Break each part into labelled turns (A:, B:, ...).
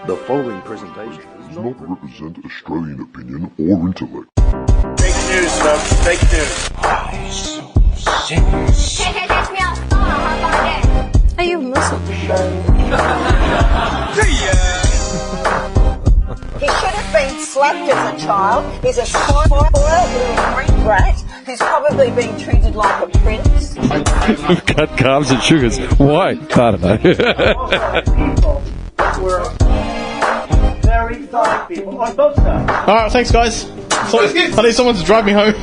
A: The following presentation
B: does not represent Australian opinion or intellect.
C: Fake news, folks. Fake news.
D: Hey, catch me outside.
E: Are you Muslim?
F: He should have been slapped as a child. He's a spoiled little freak brat who's probably been treated like a prince.
G: Cut carbs and sugars. Why? I don't know.
C: We're very excited people on both sides.
H: Alright, thanks guys. So, I need someone to drive me home.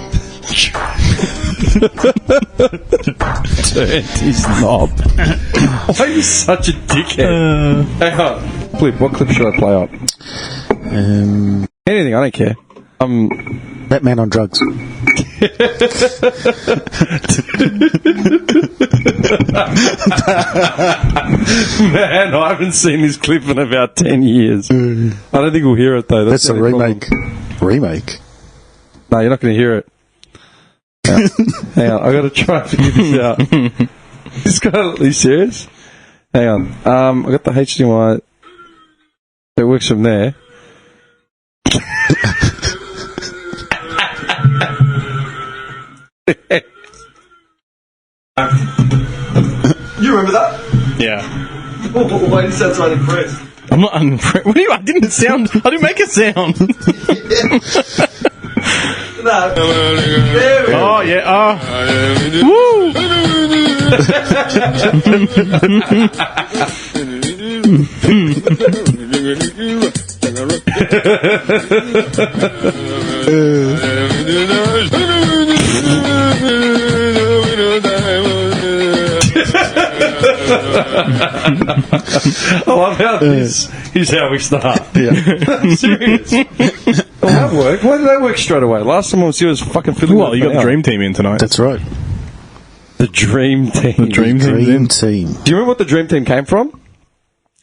G: Dirty snob. Why are you such a dickhead? Hang on. Flip, what clip should I play up? Anything, I don't care.
I: That man on drugs.
G: Man, I haven't seen this clip in about 10 years. I don't think we'll hear it though.
I: That's a remake. Remake?
G: No, you're not going to hear it. Hang on, I got to try and figure this out. This guy, are you serious? Hang on. I got the HDMI. It works from there. You remember that?
H: Yeah.
G: Why did you sound so impressed?
H: I'm not unimpressed. What do you? I didn't make a sound.
G: No.
H: Oh, yeah. Oh. Woo!
G: I love how this is how we start. Yeah. I'm serious. Well, that worked. Why did that work straight away? Last time I was here was fucking fiddling.
H: Well, you got the Dream Team in tonight.
I: That's right.
G: The Dream Team.
H: The Dream
I: Team.
G: Do you remember what the Dream Team came from?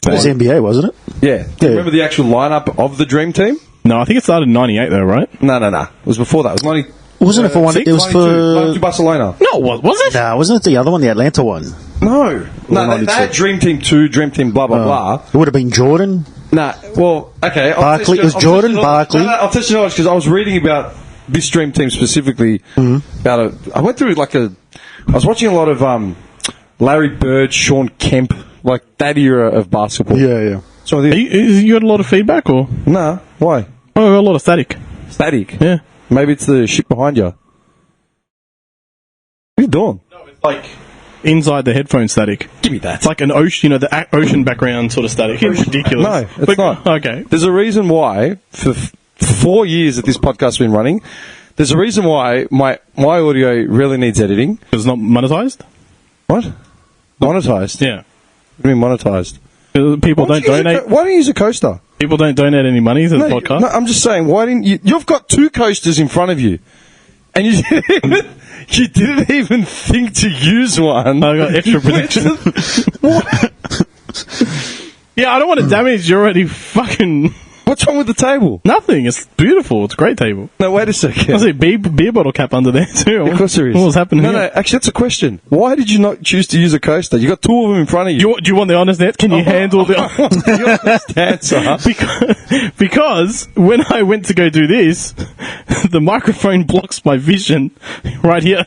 I: It was NBA, wasn't it?
G: Yeah. Do you remember the actual lineup of the Dream Team?
H: No, I think it started in 98 though, right?
G: No. It was before that. It was 90.
I: Wasn't it for one? It was
G: 92,
I: for
G: 92 Barcelona.
H: No, was it?
I: Nah, wasn't it the other one, the Atlanta one?
G: No, they had Dream Team 2, Dream Team blah, blah, blah.
I: It would have been Jordan.
G: Nah, well, okay.
I: Barkley. It was Jordan, Barkley.
G: I'll test your knowledge because I was reading about this Dream Team specifically. About I went through I was watching a lot of Larry Bird, Sean Kemp, like that era of basketball.
I: Yeah.
H: So you got a lot of feedback or?
G: Nah, why?
H: Oh, a lot of static.
G: Static?
H: Yeah.
G: Maybe it's the shit behind you. What are you doing?
H: No, it's like inside the headphone static.
G: Give me that.
H: It's like an ocean, the ocean background sort of static. It's ridiculous.
G: No, it's not.
H: Okay.
G: There's a reason why, for 4 years that this podcast's been running, there's a reason why my audio really needs editing.
H: It's not monetized?
G: What? Monetized?
H: Yeah.
G: What do you mean monetized?
H: People don't donate.
G: Why don't you use a coaster?
H: People don't donate any money to the podcast?
G: No, I'm just saying, why didn't you... You've got 2 coasters in front of you, and you didn't even think to use one.
H: I got extra protection.
G: What?
H: Yeah, I don't want to damage your already fucking...
G: What's wrong with the table?
H: Nothing. It's beautiful. It's a great table.
G: No, wait a second.
H: I see a beer bottle cap under there too.
G: Of course there is.
H: What was happening
G: No,
H: here?
G: no, actually that's a question. Why did you not choose to use a coaster? You got 2 of them in front of you.
H: Do you want the honest answer? Can you handle the
G: honest answer?
H: Because when I went to go do this, the microphone blocks my vision right here.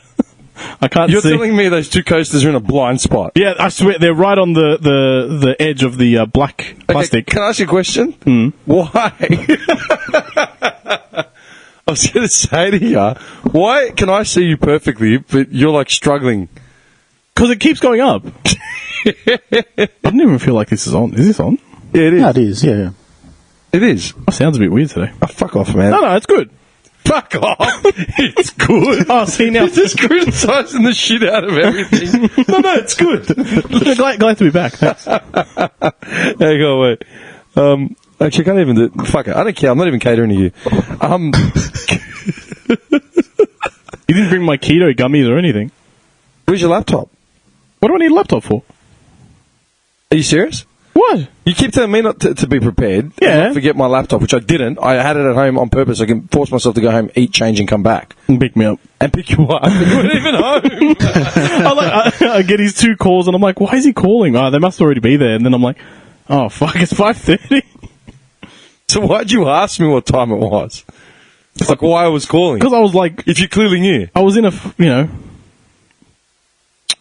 H: I can't
G: You're
H: see.
G: telling me those 2 coasters are in a blind spot?
H: Yeah, I swear they're right on the edge of the black plastic.
G: Can I ask you a question? Why? I was going to say to you, why can I see you perfectly, but you're like struggling?
H: Because it keeps going up. I didn't even feel like this is on. Is this on?
G: Yeah, it is.
I: Yeah, it is, yeah.
G: It is.
H: Oh, sounds a bit weird today.
G: Oh, fuck off, man.
H: No, it's good.
G: Fuck off. It's good.
H: Oh, see now.
G: You're just criticising the shit out of everything. No, it's good.
H: glad to be back. Thanks.
G: Hang on, wait. Actually, I can't even do it. Fuck it. I don't care. I'm not even catering to you.
H: You didn't bring my keto gummies or anything.
G: Where's your laptop?
H: What do I need a laptop for?
G: Are you serious?
H: What?
G: You keep telling me not to be prepared.
H: Yeah.
G: And not forget my laptop, which I didn't. I had it at home on purpose. I can force myself to go home, eat, change, and come back.
H: And pick me up.
G: And pick you up. You weren't even home.
H: I get his 2 calls, and I'm like, why is he calling? Oh, they must already be there. And then I'm like, oh, fuck, it's 5:30.
G: So why'd you ask me what time it was? It's like why I was calling.
H: Because I was like,
G: If you clearly knew.
H: I was in a,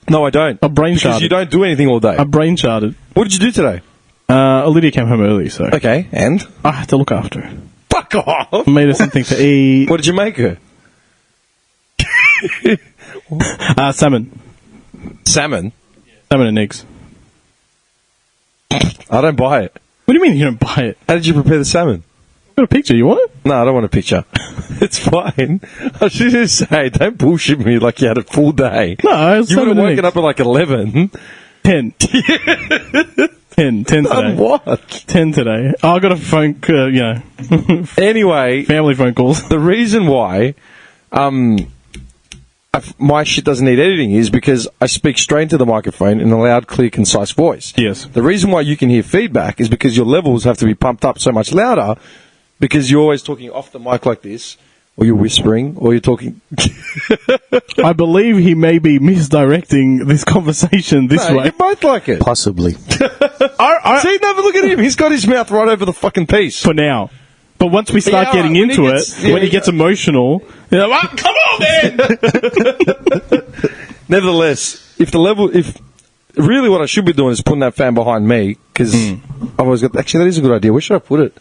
G: No, I don't.
H: a brain
G: Because you
H: sharded.
G: don't do anything all day.
H: A brain sharded.
G: What did you do today?
H: Olivia came home early, so
G: Okay, and?
H: I had to look after her.
G: Fuck off!
H: Made her something to eat.
G: What did you make her?
H: Salmon.
G: Salmon?
H: Salmon and eggs.
G: I don't buy it.
H: What do you mean you don't buy it?
G: How did you prepare the salmon?
H: Got a picture, you want it?
G: No, I don't want a picture. It's fine. I should just say, don't bullshit me like you had a full day.
H: No, it's
G: You would have
H: salmon and
G: woken
H: eggs.
G: up at like 11.
H: 10. 10
G: Done
H: today.
G: what?
H: 10 today. Oh, I got a phone,
G: Anyway,
H: family phone calls.
G: the reason why my shit doesn't need editing is because I speak straight into the microphone in a loud, clear, concise voice.
H: Yes.
G: The reason why you can hear feedback is because your levels have to be pumped up so much louder because you're always talking off the mic like this, or you're whispering, or you're talking...
H: I believe he may be misdirecting this conversation this
G: No,
H: way.
G: you both like it.
I: Possibly.
G: See, no, but look at him. He's got his mouth right over the fucking piece.
H: For now. But once we start
G: Yeah,
H: getting
G: when he
H: into
G: gets-
H: it,
G: yeah,
H: when he
G: yeah.
H: gets emotional, you're like, "Ah, come on, man!
G: Nevertheless, if really what I should be doing is putting that fan behind me, because I've always got... Actually, that is a good idea. Where should I put it?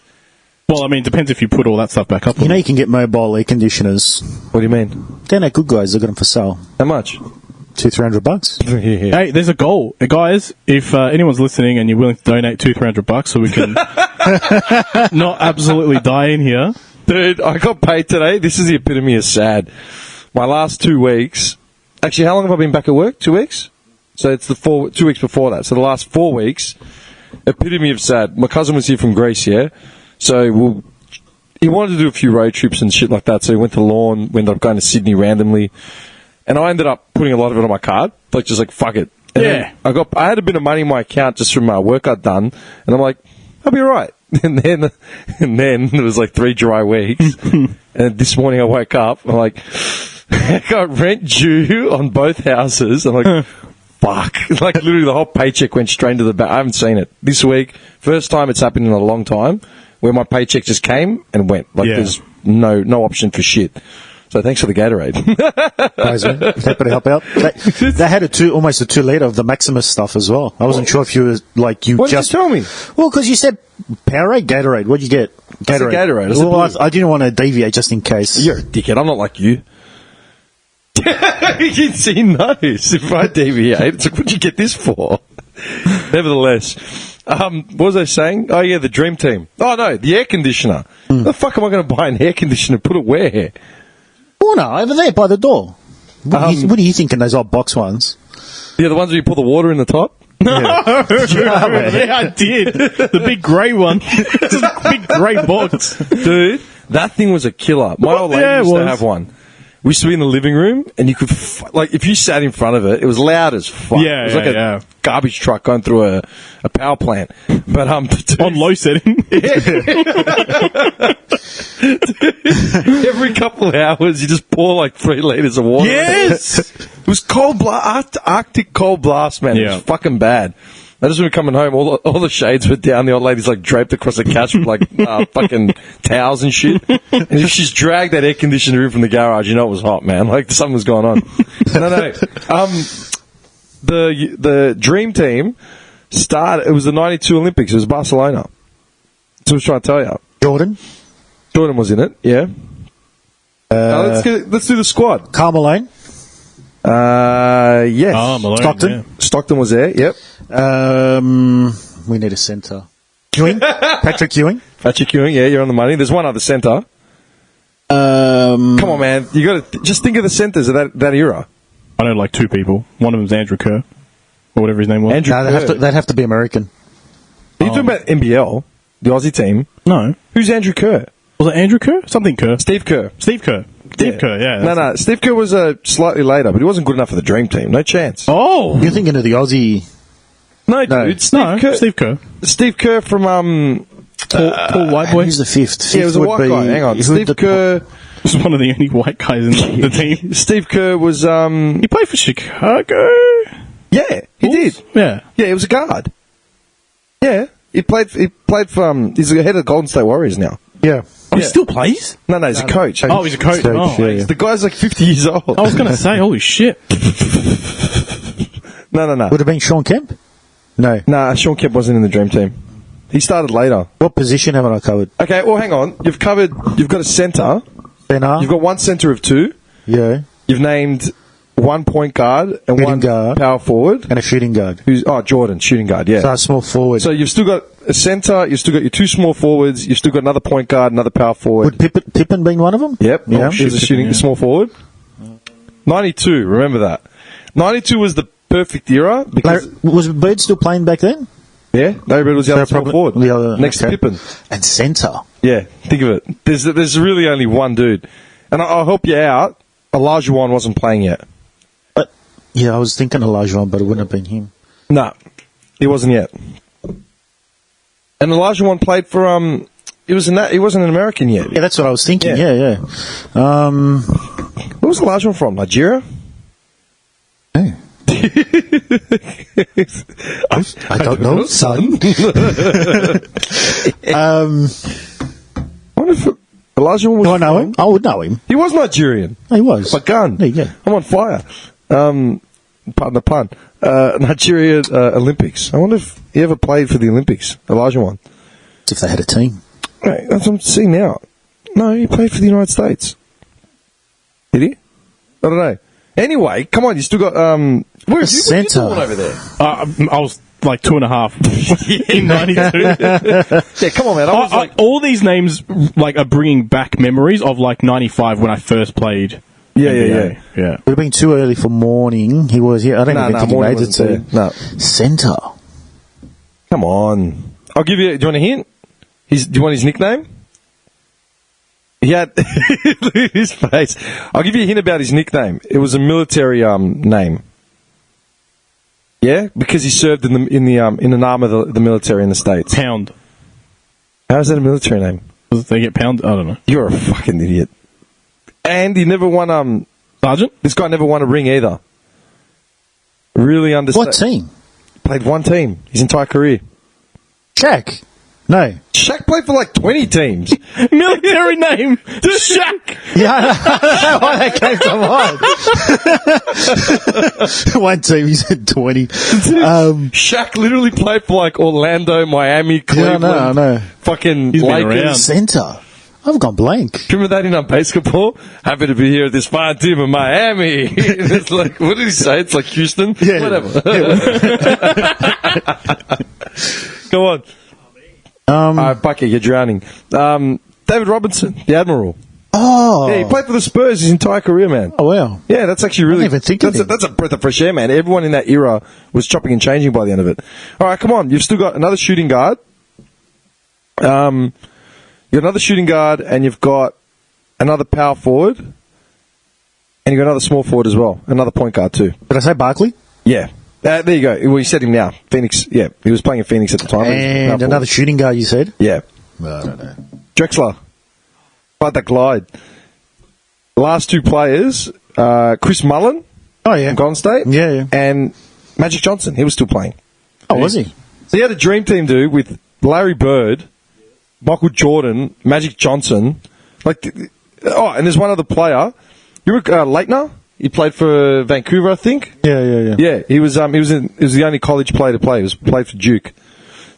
H: Well, I mean, depends if you put all that stuff back up.
I: You know you can get mobile air conditioners.
G: What do you mean?
I: They're no good, guys. They've got them for sale.
G: How much?
I: $200-300.
H: Hey, there's a goal. Guys, if anyone's listening and you're willing to donate $200 so we can not absolutely die in here.
G: Dude, I got paid today. This is the epitome of sad. My last 2 weeks... Actually, how long have I been back at work? 2 weeks? So it's the 2 weeks before that. So the last 4 weeks, epitome of sad. My cousin was here from Greece, yeah? So he wanted to do a few road trips and shit like that. So he went to Lawn, we ended up going to Sydney randomly. And I ended up putting a lot of it on my card. Like, just like, fuck it. And
H: Yeah.
G: then I had a bit of money in my account just from my work I'd done. And I'm like, I'll be alright. And then there was like 3 dry weeks. And this morning I woke up, I'm like, I got rent due on both houses. I'm like, fuck. Like, literally the whole paycheck went straight into the bank. I haven't seen it. This week, first time it's happened in a long time, where my paycheck just came and went. Like,
H: Yeah.
G: there's no option for shit. So thanks for the Gatorade.
I: Guys, happy to help out. They had almost a 2 litre of the Maximus stuff as well. I wasn't sure if you were like you
G: What did you
I: just
G: tell me?
I: Well, because you said Powerade, Gatorade. What'd you get?
G: I said Gatorade. I said
I: Well,
G: blue.
I: I didn't want to deviate just in case.
G: You're a dickhead. I'm not like you. You see, he knows. If I deviate, it's like, what'd you get this for? Nevertheless, what was I saying? Oh, yeah, the Dream Team. Oh, no, the air conditioner. The fuck am I going to buy an air conditioner and put it where?
I: Oh, no, over there by the door. What are you thinking, those old box ones?
G: Yeah, the ones where you put the water in the top?
H: Yeah, I did. The big grey one. It's a big grey box.
G: Dude, that thing was a killer. My old lady
H: Yeah, it
G: used to
H: was.
G: have one. We used to be in the living room, and you could, like, if you sat in front of it, it was loud as fuck.
H: Yeah,
G: it was like
H: yeah.
G: a garbage truck going through a power plant. But, dude,
H: On low setting.
G: every couple of hours, you just pour like 3 litres of water.
H: Yes!
G: It was cold blast, Arctic cold blast, man. It
H: Yeah.
G: was fucking bad. I just remember coming home, all the shades were down. The old lady's like draped across the couch with like fucking towels and shit. And if she's dragged that air conditioner in from the garage, you know it was hot, man. Like something was going on. No. The Dream Team started. It was the '92 Olympics. It was Barcelona. That's what I was trying to tell you. Jordan was in it. Yeah. Let's do the squad.
I: Carmelone.
G: Yes.
H: Oh, Malone,
I: Stockton.
H: yeah.
G: Stockton was there. Yep.
I: We need a centre. Ewing. Patrick Ewing.
G: Patrick Ewing, yeah, you're on the money. There's one other centre. Come on, man. You got to just think of the centres of that era.
H: I know like 2 people. One of them's Andrew Kerr, or whatever his name was.
G: Andrew
I: No,
G: Kerr.
I: they'd have to be American.
G: Are you talking about NBL, the Aussie team?
H: No.
G: Who's Andrew Kerr?
H: Was it Andrew Kerr? Something Kerr.
G: Steve Kerr.
H: Steve Kerr. Steve Kerr, yeah.
G: No. Steve Kerr was slightly later, but he wasn't good enough for the Dream Team. No chance.
H: Oh!
I: You're thinking of the Aussie.
G: No,
I: No.
G: dude. Steve
H: No,
G: Kerr.
H: Steve Kerr.
G: Steve Kerr from
H: Tall white boy.
I: Who's the fifth?
G: yeah, it was a
I: Fifth
G: white
I: would
G: guy.
I: be-
G: Hang on,
I: who
G: Steve
I: would
G: Kerr.
H: Was one of the only white guys in the team.
G: Steve Kerr was
H: He played for Chicago.
G: yeah, he did.
H: Yeah.
G: Yeah, he was a guard. Yeah. He played for. He's the head of Golden State Warriors now.
I: Yeah.
H: Oh, he still plays?
G: No, he's a coach.
H: Oh, he's a coach.
I: Coach,
H: Oh,
I: yeah.
G: The guy's like 50 years old.
H: I was going to say, holy shit.
G: No.
I: Would have been Sean Kemp? No.
G: Nah, Sean Kemp wasn't in the dream team. He started later.
I: What position haven't I covered?
G: Okay, well, hang on. You've got a centre.
I: Centre.
G: You've got one centre of two.
I: Yeah.
G: You've named one point guard and
I: Shooting
G: one
I: guard.
G: power forward.
I: And a shooting guard.
G: Jordan, shooting guard, yeah.
I: So a small forward.
G: So you've still got a centre, you've still got your two small forwards, you've still got another point guard, another power forward.
I: Would Pippen been one of them?
G: Yep,
I: Yeah.
G: he was a shooting small forward. 92, remember that. 92 was the perfect era because
I: Was Bird still playing back then?
G: yeah, Larry Bird was the other small forward
I: The other,
G: next to
I: okay.
G: Pippen.
I: And centre.
G: Yeah, think of it. There's really only one dude, and I'll help you out. Olajuwon wasn't playing yet.
I: But yeah, I was thinking Elijah, but it wouldn't have been him.
G: No, he wasn't yet. And Olajuwon played for He wasn't an American yet.
I: Yeah, that's what I was thinking.
G: Yeah.
I: Yeah.
G: Where was Olajuwon from? Nigeria?
I: Hey. I don't know, son.
G: I wonder if Olajuwon was.
I: Do I know him? I would know him.
G: He was Nigerian.
I: He was.
G: My gun.
I: There you go.
G: I'm on fire. Pardon the pun. Nigeria Olympics. I wonder if he ever played for the Olympics. Olajuwon.
I: If they had a team.
G: Right, that's what I'm seeing now. No, he played for the United States. Did he? I don't know. Anyway, come on, you still got what are you
I: centre.
G: doing over there?
H: I was like 2.5 in 92.
G: Yeah, come on, man. I was like,
H: all these names like are bringing back memories of like 95 when I first played.
G: yeah.
H: Yeah.
I: Would have been too early for morning. He was here. I don't even think he
G: Morning
I: made it
G: wasn't
I: to
G: there. No,
I: centre.
G: come on. I'll give you. Do you want a hint? Do you want his nickname? He had look at his face. I'll give you a hint about his nickname. It was a military name. Yeah, because he served in an arm of the military in the States.
H: Pound.
G: How is that a military name?
H: Does they get pound? I don't know.
G: You're a fucking idiot. And he never won.
H: Sergeant?
G: This guy never won a ring either. Really understand.
I: What team?
G: Played one team his entire career.
I: Shaq. No.
G: Shaq played for like 20 teams.
H: Military name. Shaq.
I: Yeah, I don't know why that came to mind. One team, he said 20.
G: Shaq literally played for like Orlando, Miami, Cleveland.
I: I know.
G: Fucking
H: He's been
G: Lakers.
H: around.
I: Centre. I've gone blank.
G: Remember that in our basketball? Happy to be here at this fine team in Miami. It's like, what did he say? It's like Houston?
I: Yeah.
G: Whatever. Go on. Bucky, you're drowning. David Robinson, the Admiral.
I: Oh.
G: Yeah, he played for the Spurs his entire career, man.
I: Oh, wow.
G: Yeah, that's actually really.
I: I didn't even think of him.
G: That's a breath of fresh air, man. Everyone in that era was chopping and changing by the end of it. All right, come on. You've still got another shooting guard. You've got another shooting guard, and you've got another power forward, and you've got another small forward as well. Another point guard, too.
I: Did I say Barkley?
G: Yeah. There you go. Well, you said him now. Phoenix. Yeah, he was playing in Phoenix at the time.
I: And another shooting guard, you said?
G: Yeah.
I: I don't know.
G: Drexler. Like that glide. Last two players, Chris Mullen,
I: Oh, yeah.
G: Golden State.
I: Yeah.
G: And Magic Johnson. He was still playing.
I: Oh, was he?
G: So you had a dream team, dude, with Larry Bird, Michael Jordan, Magic Johnson. And there's one other player. You were Leitner? He played for Vancouver, I think.
I: Yeah.
G: Yeah, he was the only college player to play. He played for Duke.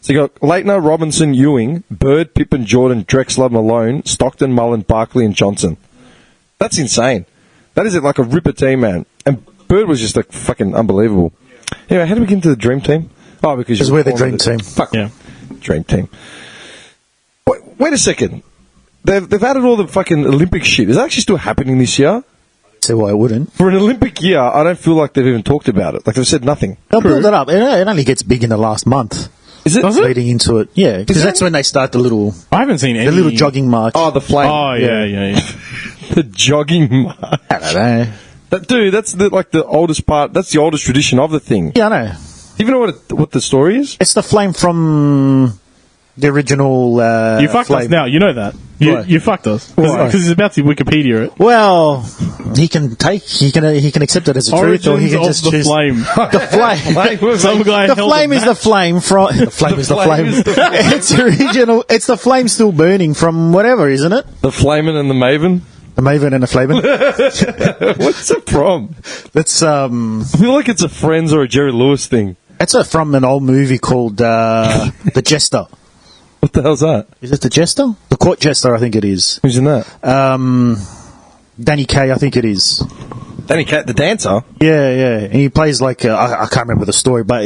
G: So you got Leitner, Robinson, Ewing, Bird, Pippen, Jordan, Drexler, Malone, Stockton, Mullen, Barkley, and Johnson. That's insane. That is like a ripper team, man. And Bird was just like fucking unbelievable. Anyway, how did we get into the dream team? Oh, because
I: we're the dream team.
G: Fuck
H: Yeah.
G: Dream team. Wait a second. They've added all the fucking Olympic shit. Is that actually still happening this year?
I: So why it wouldn't?
G: For an Olympic year, I don't feel like they've even talked about it. Like they've said nothing.
I: They'll build it up. It only gets big in the last month.
G: Is it?
I: Leading into it. Yeah, because that's when they start the little
H: I haven't seen any.
I: jogging march.
G: Oh, the flame.
H: Oh, yeah.
G: The jogging march.
I: I don't know.
G: Dude, that's the oldest part. That's the oldest tradition of the thing.
I: Yeah, I know.
G: Do you even know what the story is?
I: It's the flame from The original.
H: You fucked us
I: flame.
H: now. You know that.
I: Why?
H: You fucked us
I: Why?
H: because he's about to Wikipedia it.
I: Well, he can accept it as a truth, or he
H: Origins
I: can
H: of
I: just
H: the
I: choose
H: flame.
I: the flame.
H: Some guy
I: The
H: held
I: flame
H: a
I: is the flame from. The flame is the flame. It's original. It's the flame still burning from whatever, isn't it?
G: The Flamin' and the Maven.
I: The Maven and the Flamin.
G: What's it from?
I: That's
G: I feel like it's a Friends or a Jerry Lewis thing.
I: from an old movie called The Jester.
G: What the hell's that?
I: Is it The Jester? The Court Jester, I think it is.
G: Who's in that?
I: Danny Kaye, I think it is.
G: Danny Cat, the dancer.
I: Yeah. And he plays like I can't remember the story, but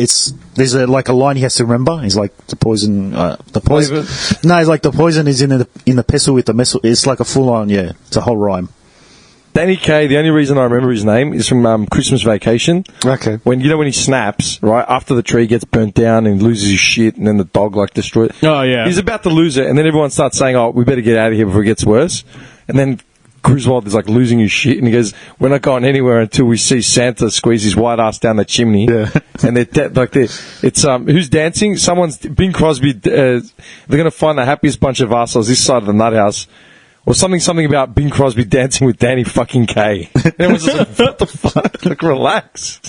I: there's a line he has to remember. He's like the poison.
G: Flavor.
I: No, it's like the poison is in the pestle with the missile. It's like a full on. Yeah, it's a whole rhyme.
G: Danny Kaye, the only reason I remember his name is from Christmas Vacation.
I: Okay.
G: When he snaps, right, after the tree gets burnt down and loses his shit and then the dog, destroys it.
H: Oh, yeah.
G: He's about to lose it and then everyone starts saying, oh, we better get out of here before it gets worse. And then Griswold is, losing his shit and he goes, we're not going anywhere until we see Santa squeeze his white ass down the chimney.
I: Yeah.
G: And it's, who's dancing? Bing Crosby, they're going to find the happiest bunch of assholes this side of the nut house. Or something about Bing Crosby dancing with Danny fucking Kaye. And everyone's just like, what the fuck? Relax.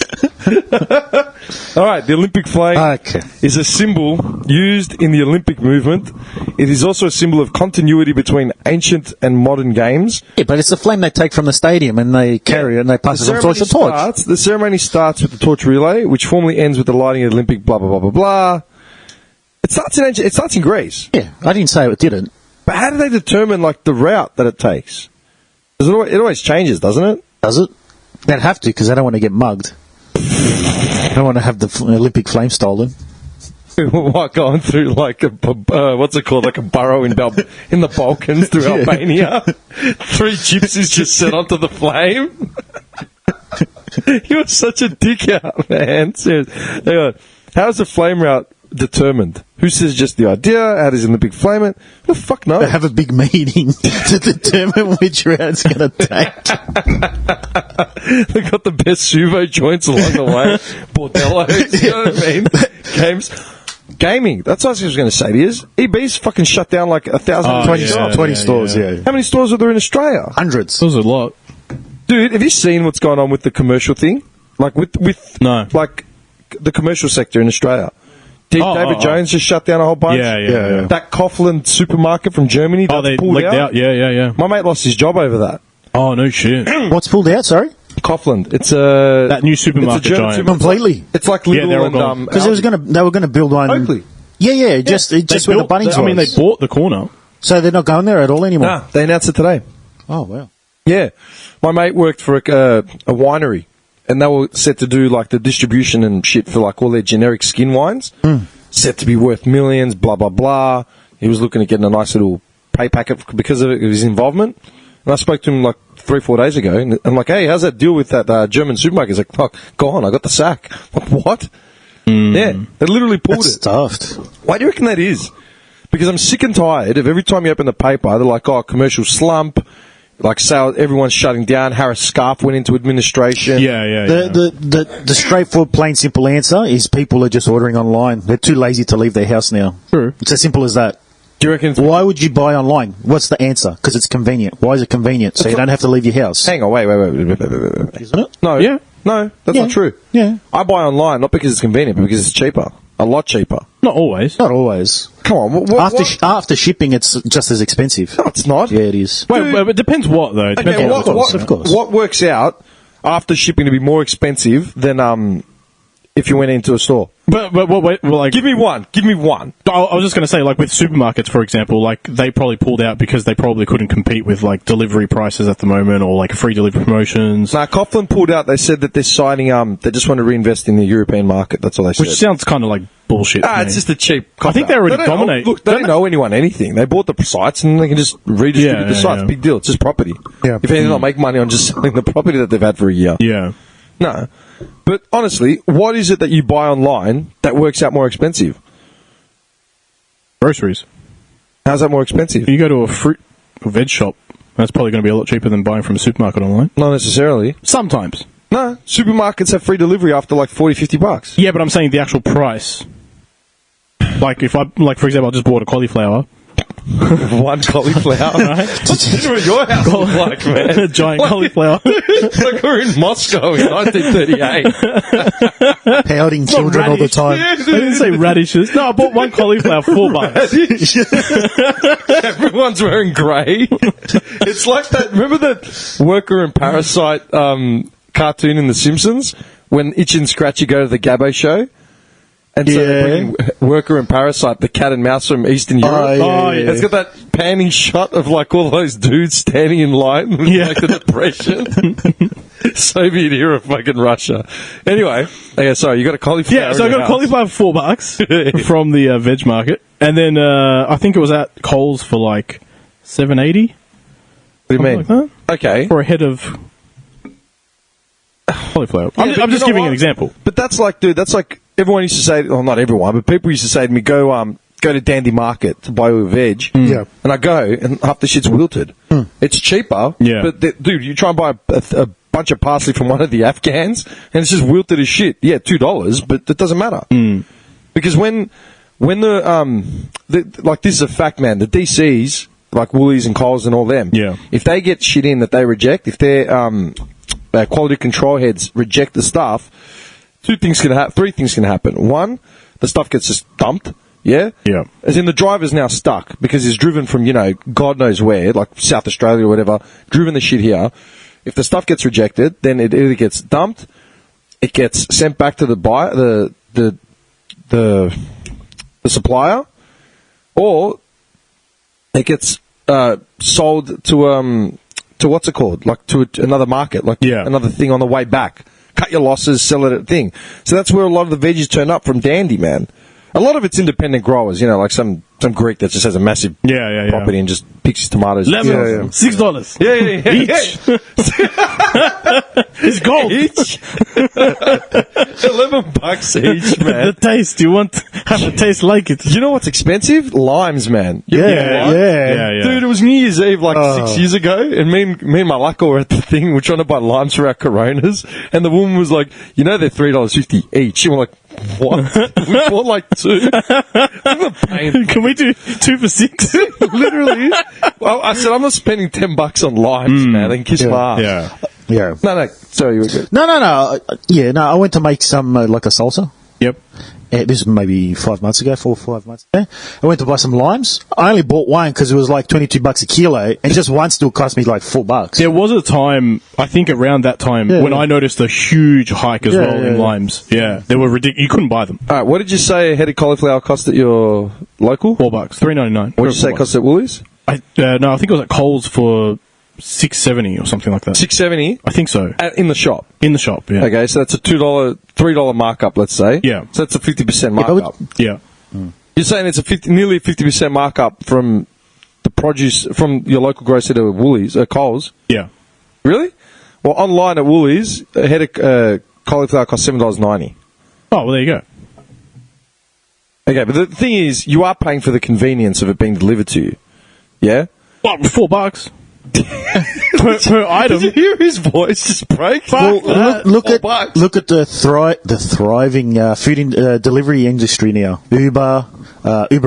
G: All right, the Olympic flame is a symbol used in the Olympic movement. It is also a symbol of continuity between ancient and modern games.
I: Yeah, but it's a flame they take from the stadium and they carry it and they pass it from torch to torch.
G: The ceremony starts with the torch relay, which formally ends with the lighting of the Olympic blah, blah, blah, blah, blah. It starts in Greece.
I: Yeah, I didn't say it didn't.
G: But how do they determine, the route that it takes? 'Cause it always changes, doesn't it?
I: Does it? They'd have to because they don't want to get mugged. They don't want to have the Olympic flame stolen.
G: What, going through, what's it called? Like a burrow in the Balkans through Albania? 3 gypsies just set onto the flame? You're such a dick out, man. Seriously. Hang on. How's the flame route determined? Who says just the idea? How does Olympic flame it? Who the fuck knows?
I: They have a big meeting to determine which route it's going to take.
G: They got the best sumo joints along the way. Bordellos, you know what I mean? Gaming. That's what I was going to say to you. EB's fucking shut down 1,000
I: 20 stores, yeah.
G: How many stores are there in Australia?
I: Hundreds.
H: That was a lot.
G: Dude, have you seen what's going on with the commercial thing?
H: No.
G: The commercial sector in Australia. David Jones just shut down a whole bunch.
H: Yeah.
G: That Kaufland supermarket from Germany.
H: They
G: pulled
H: leaked out. Yeah.
G: My mate lost his job over that.
H: Oh, no shit.
I: What's pulled out, sorry?
G: Kaufland. It's
H: that new supermarket
G: German
H: giant.
I: Completely.
G: It's like Lidl
H: they're all
G: and
H: gone.
I: Because they were going to build one.
G: Oakley.
I: Yeah, just where the Bunnings was.
H: I mean, they bought the corner.
I: So they're not going there at all anymore?
G: Nah, they announced it today.
I: Oh, wow.
G: Yeah. My mate worked for a winery, and they were set to do the distribution and shit for all their generic skin wines. Set to be worth millions, blah, blah, blah. He was looking at getting a nice little pay packet because of his involvement. And I spoke to him 3-4 days ago, and I'm like, hey, how's that deal with that German supermarket? He's like, fuck, go on, I got the sack. I'm like, what? Yeah, they literally pulled
I: That's
G: it.
I: stuffed.
G: Why do you reckon that is? Because I'm sick and tired of every time you open the paper, they're like, oh, commercial slump, sale, everyone's shutting down. Harris Scarf went into administration.
H: Yeah.
I: The straightforward, plain, simple answer is people are just ordering online. They're too lazy to leave their house now.
H: True.
I: It's as simple as that.
G: Do you reckon?
I: Why would you buy online? What's the answer? Because it's convenient. Why is it convenient? So you don't have to leave your house.
G: Hang on, wait.
I: Isn't it?
G: No.
H: Yeah.
G: No, that's not true.
I: Yeah.
G: I buy online not because it's convenient, but because it's cheaper. A lot cheaper.
H: Not always.
I: Not always.
G: Come on. What?
I: After shipping, it's just as expensive.
G: No, it's not.
I: Yeah, it is.
H: Wait, it depends what, though. It depends
G: Okay,
H: what
I: of course.
G: what works out after shipping to be more expensive than if you went into a store?
H: But wait,
G: Give me one.
H: I was just going to say, with supermarkets, for example, they probably pulled out because they probably couldn't compete with delivery prices at the moment or free delivery promotions.
G: Nah, Kaufland pulled out. They said that they're signing. They just want to reinvest in the European market. That's all they said.
H: Which sounds kind of like bullshit. to me.
G: It's just a cheap.
H: I think they already dominate.
G: Look, they don't know anyone anything. They bought the sites and they can just redistribute the sites.
H: Yeah.
G: Big deal. It's just property.
I: Yeah.
G: If anything, they'll make money on just selling the property that they've had for a year.
H: Yeah.
G: No. But honestly, what is it that you buy online that works out more expensive?
H: Groceries.
G: How's that more expensive?
H: You go to a fruit or veg shop, that's probably going to be a lot cheaper than buying from a supermarket online.
G: Not necessarily.
H: Sometimes.
G: No. Supermarkets have free delivery after $40-50.
H: Yeah, but I'm saying the actual price. Like if for example, I just bought a cauliflower.
G: One cauliflower.
H: Right?
G: What's dinner at your house look like, man?
H: A giant cauliflower.
G: Like we're in Moscow in 1938.
I: Pouting children all the time.
H: I didn't say radishes. No, I bought one cauliflower for $4.
G: Everyone's wearing grey. It's like that. Remember that Worker and Parasite cartoon in The Simpsons when Itch and Scratchy go to the Gabbo show? And so they bring Worker and Parasite, the cat and mouse from Eastern Europe.
I: Oh, yeah.
G: It's got that panning shot of like all those dudes standing in line with like the Depression. Soviet era fucking Russia. Anyway, okay, sorry, you got a cauliflower.
H: Yeah, so I got a cauliflower for $4 from the veg market, and then I think it was at Coles for like $7.80.
G: What do you mean?
H: Like that.
G: Okay.
H: For a head of cauliflower.
G: Yeah,
H: I'm just giving an example.
G: But that's like, dude, that's like everyone used to say. Well, not everyone, but people used to say to me, "Go to Dandy Market to buy all your veg."
I: Yeah.
G: And I go, and half the shit's wilted. It's cheaper.
H: Yeah.
G: But dude, you try and buy a bunch of parsley from one of the Afghans, and it's just wilted as shit. Yeah, $2, but it doesn't matter because when like this is a fact, man. The DCs like Woolies and Coles and all them.
H: Yeah.
G: If they get shit in that they reject, if their quality control heads reject the stuff, three things can happen. One, the stuff gets just dumped. Yeah?
H: Yeah.
G: As in the driver's now stuck because he's driven from, God knows where, like South Australia or whatever, driven the shit here. If the stuff gets rejected, then it either gets dumped, it gets sent back to the buyer, the supplier, or it gets sold to what's it called? Like to another market, like another thing on the way back. Cut your losses, sell it at a thing. So that's where a lot of the veggies turn up from Dandy, man. A lot of it's independent growers, like some Greek that just has a massive property and just picks his tomatoes.
H: Lemons, $6.
G: Yeah.
H: Each. It's gold.
G: Each. $11 each, man.
H: The taste, you want to have a taste like it.
G: You know what's expensive? Limes, man.
H: Yeah.
G: Dude, it was New Year's Eve 6 years ago, and me and my Lacko were at the thing. We're trying to buy limes for our Coronas, and the woman was like, they're $3.50 each. And we're like, what? We bought like two.
H: Can we do 2 for $6?
G: Literally. Well, I said, I'm not spending $10 on limes, man. They can kiss my ass.
I: Yeah.
G: No. Sorry, you were good.
I: No. I went to make some, like a salsa.
H: Yep.
I: This was maybe 5 months ago, 4 or 5 months ago. I went to buy some limes. I only bought one because it was like $22 a kilo, and just one still cost me like $4.
H: There was a time, I think around that time, when I noticed a huge hike as well in limes. Yeah, they were ridiculous. You couldn't buy them.
G: All right, what did you say a head of cauliflower cost at your local?
H: $4, $3.99.
G: What did you say it cost at Woolies?
H: I think it was at Coles for $6.70 or something like that.
G: $6.70?
H: I think so.
G: In the shop?
H: In the shop, yeah.
G: Okay, so that's a $3 markup, let's say.
H: Yeah.
G: So that's a 50% markup.
H: Yeah.
G: You're saying it's nearly a 50% markup from the produce from your local grocer to Woolies, Coles?
H: Yeah.
G: Really? Well, online at Woolies, a head of cauliflower costs $7.90.
H: Oh, well, there you go.
G: Okay, but the thing is, you are paying for the convenience of it being delivered to you. Yeah?
H: Well, $4. per item.
G: Did you hear his voice just break?
I: Look at the thriving food delivery industry now. Uber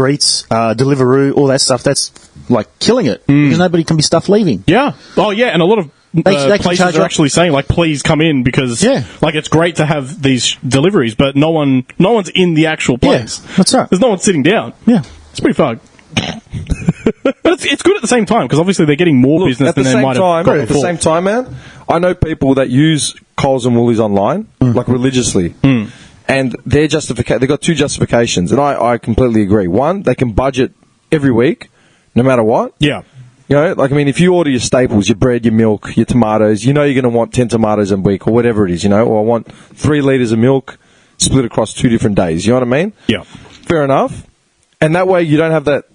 I: Eats, Deliveroo, all that stuff. That's like killing it because nobody can be stuff leaving.
H: Yeah. Oh, yeah, and a lot of
I: they
H: places are actually saying please come in because it's great to have these deliveries, but no one's in the actual place.
I: Yeah, that's right.
H: There's no one sitting down.
I: Yeah,
H: it's pretty fucked. But it's good at the same time because obviously they're getting more business than they might have got
G: before. At the same time, man, I know people that use Coles and Woolies online like religiously, and their they've got two justifications, and I completely agree. One, they can budget every week, no matter what.
H: Yeah.
G: If you order your staples, your bread, your milk, your tomatoes, you're going to want 10 tomatoes a week or whatever it is, or I want 3 litres of milk split across 2 different days. You know what I mean?
H: Yeah.
G: Fair enough. And that way you don't have that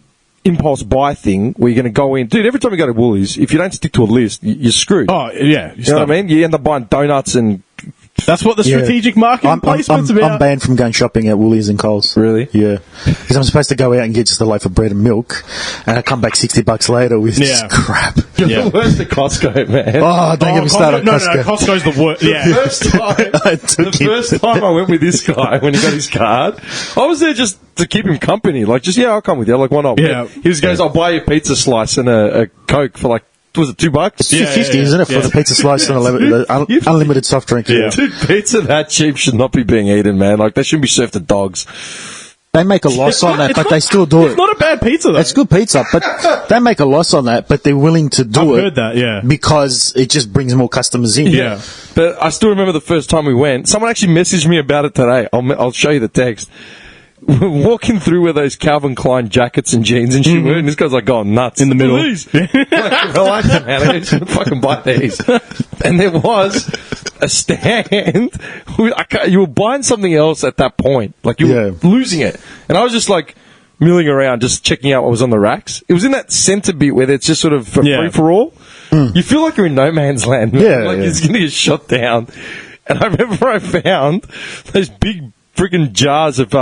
G: impulse buy thing where you're going to go in. Dude, every time you go to Woolies, if you don't stick to a list, you're screwed.
H: Oh, yeah.
G: You know what I mean? You end up buying donuts and...
H: That's what the strategic marketing placement's about.
I: I'm banned from going shopping at Woolies and Coles.
G: Really?
I: Yeah. Because I'm supposed to go out and get just a loaf of bread and milk, and I come back $60 later with just crap.
G: You're
H: Yeah.
G: the worst at Costco, man.
I: Oh, don't get me started.
H: No,
I: Costco.
H: Costco's the worst. Yeah.
G: The first time I went with this guy when he got his card, I was there just to keep him company. Like, I'll come with you. Like, why not?
H: Yeah.
G: He just goes, I'll buy you a pizza slice and a Coke for like, was it $2?
I: It's $2.50, isn't it, for the pizza slice and the unlimited soft drink?
H: Yeah.
G: Dude, pizza that cheap should not be being eaten, man. Like, they shouldn't be served to dogs.
I: They make a loss on that, but they still do
H: It's
I: it.
H: not a bad pizza, though.
I: It's good pizza, but they make a loss on that, but they're willing to do
H: I've
I: it
H: heard that, yeah.
I: because it just brings more customers in.
H: Yeah.
G: But I still remember the first time we went. Someone actually messaged me about it today. I'll show you the text. We're walking through with those Calvin Klein jackets and jeans and shit, and this guy's like going nuts
H: In the middle.
G: These. Like, I like them, man. I should fucking buy these. And there was a stand. You were buying something else at that point, like you were losing it, and I was just like milling around, just checking out what was on the racks. It was in that center bit where it's just sort of free for all. You feel like you're in no man's land. Man.
I: Yeah,
G: like
I: yeah.
G: it's going to get shot down. And I remember I found those big freaking jars of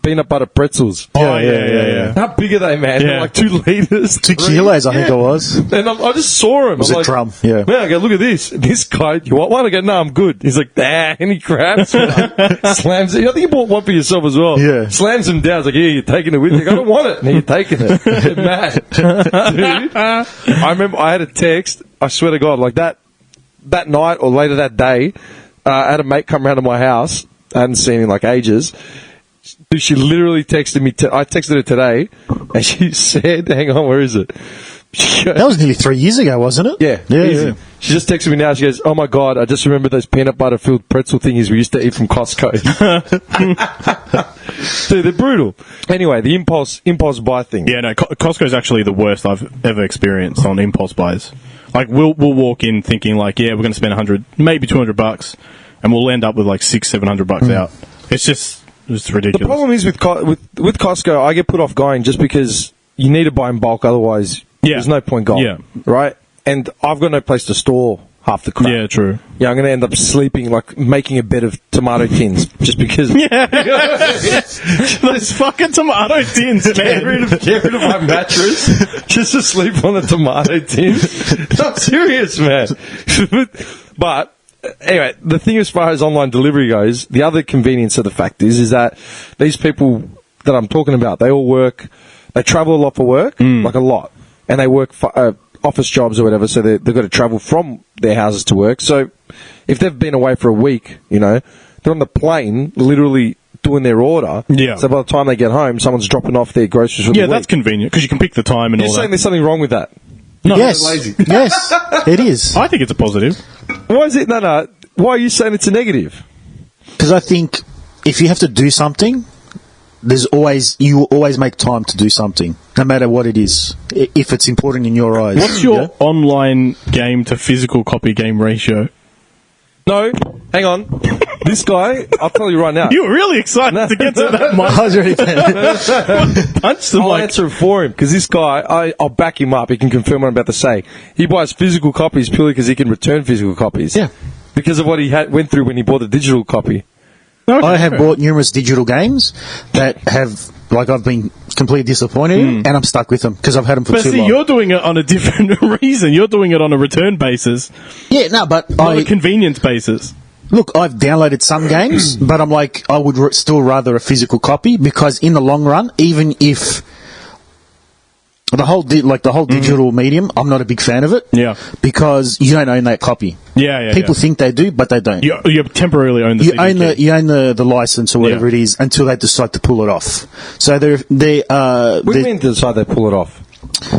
G: peanut butter pretzels.
H: Oh, yeah.
G: How big are they, man?
H: Yeah.
G: They're like 2 liters.
I: 2 kilos, I think it was.
G: And I just saw him.
I: Was
G: I'm
I: a
G: like,
I: drum, yeah.
G: Man, I go, look at this. This guy, you want one? I go, no, I'm good. He's like, any crabs? Slams it. I think you bought one for yourself as well.
I: Yeah.
G: Slams him down. He's like, yeah, you're taking it with you. I go, I don't want it. And you're taking it. They're mad. Dude, I remember I had a text. I swear to God, like that night or later that day, I had a mate come round to my house. I hadn't seen him in like ages. Dude, she literally texted me. I texted her today, and she said, "Hang on, where is it?"
I: That was nearly 3 years ago, wasn't it?
G: Yeah, easy. She just texted me now. She goes, "Oh my God, I just remember those peanut butter filled pretzel thingies we used to eat from Costco." Dude, they're brutal. Anyway, the impulse buy thing.
H: Yeah, no, Costco's actually the worst I've ever experienced on impulse buys. Like, we'll walk in thinking, like, yeah, we're going to spend $100, maybe $200, and we'll end up with like $600-700 out. It's just ridiculous.
G: The problem is with Costco, I get put off going just because you need to buy in bulk, otherwise there's no point going.
H: Yeah.
G: Right? And I've got no place to store half the crap.
H: Yeah, true.
G: Yeah, I'm going to end up sleeping, like making a bed of tomato tins just because.
H: Those fucking tomato tins,
G: Get rid of my mattress just to sleep on a tomato tin. I'm serious, man. But anyway, the thing as far as online delivery goes, the other convenience of the fact is that these people that I'm talking about, they all work, they travel a lot for work, like a lot, and they work for office jobs or whatever, so they've got to travel from their houses to work. So if they've been away for a week, they're on the plane, literally doing their order.
H: Yeah.
G: So by the time they get home, someone's dropping off their groceries for the
H: Yeah,
G: week.
H: that's convenient, because you can pick the time and
G: You're
H: all
G: saying
H: that.
G: there's something wrong with that?
H: No,
I: Yes.
G: lazy.
I: Yes, it is.
H: I think it's a positive.
G: Why is it? No. Why are you saying it's a negative?
I: Because I think if you have to do something, you will always make time to do something, no matter what it is, if it's important in your eyes.
H: What's your online game to physical copy game ratio?
G: No, hang on. This guy, I'll tell you right now.
H: You were really excited to get to that, Mike.
I: I was already
H: Punch them
G: I'll
H: like...
G: answer it for him, because this guy, I'll back him up. He can confirm what I'm about to say. He buys physical copies purely because he can return physical copies.
I: Yeah.
G: Because of what he went through when he bought a digital copy.
I: I have bought numerous digital games that have, like, I've been completely disappointed in, and I'm stuck with them because I've had them for
H: But
I: too
H: see,
I: long.
H: you're doing it on a different reason. You're doing it on a return basis,
I: Yeah, no, but
H: not a convenience basis.
I: Look, I've downloaded some games, but I'm like, I would still rather a physical copy, because in the long run, even if the whole digital medium, I'm not a big fan of it.
H: Yeah.
I: Because you don't own that copy.
H: Yeah.
I: People think they do, but they don't.
H: You temporarily own the
I: You
H: CD
I: own
H: key.
I: you own the license or whatever
H: Yeah.
I: it is until they decide to pull it off. So
G: What do you mean to decide they pull it off?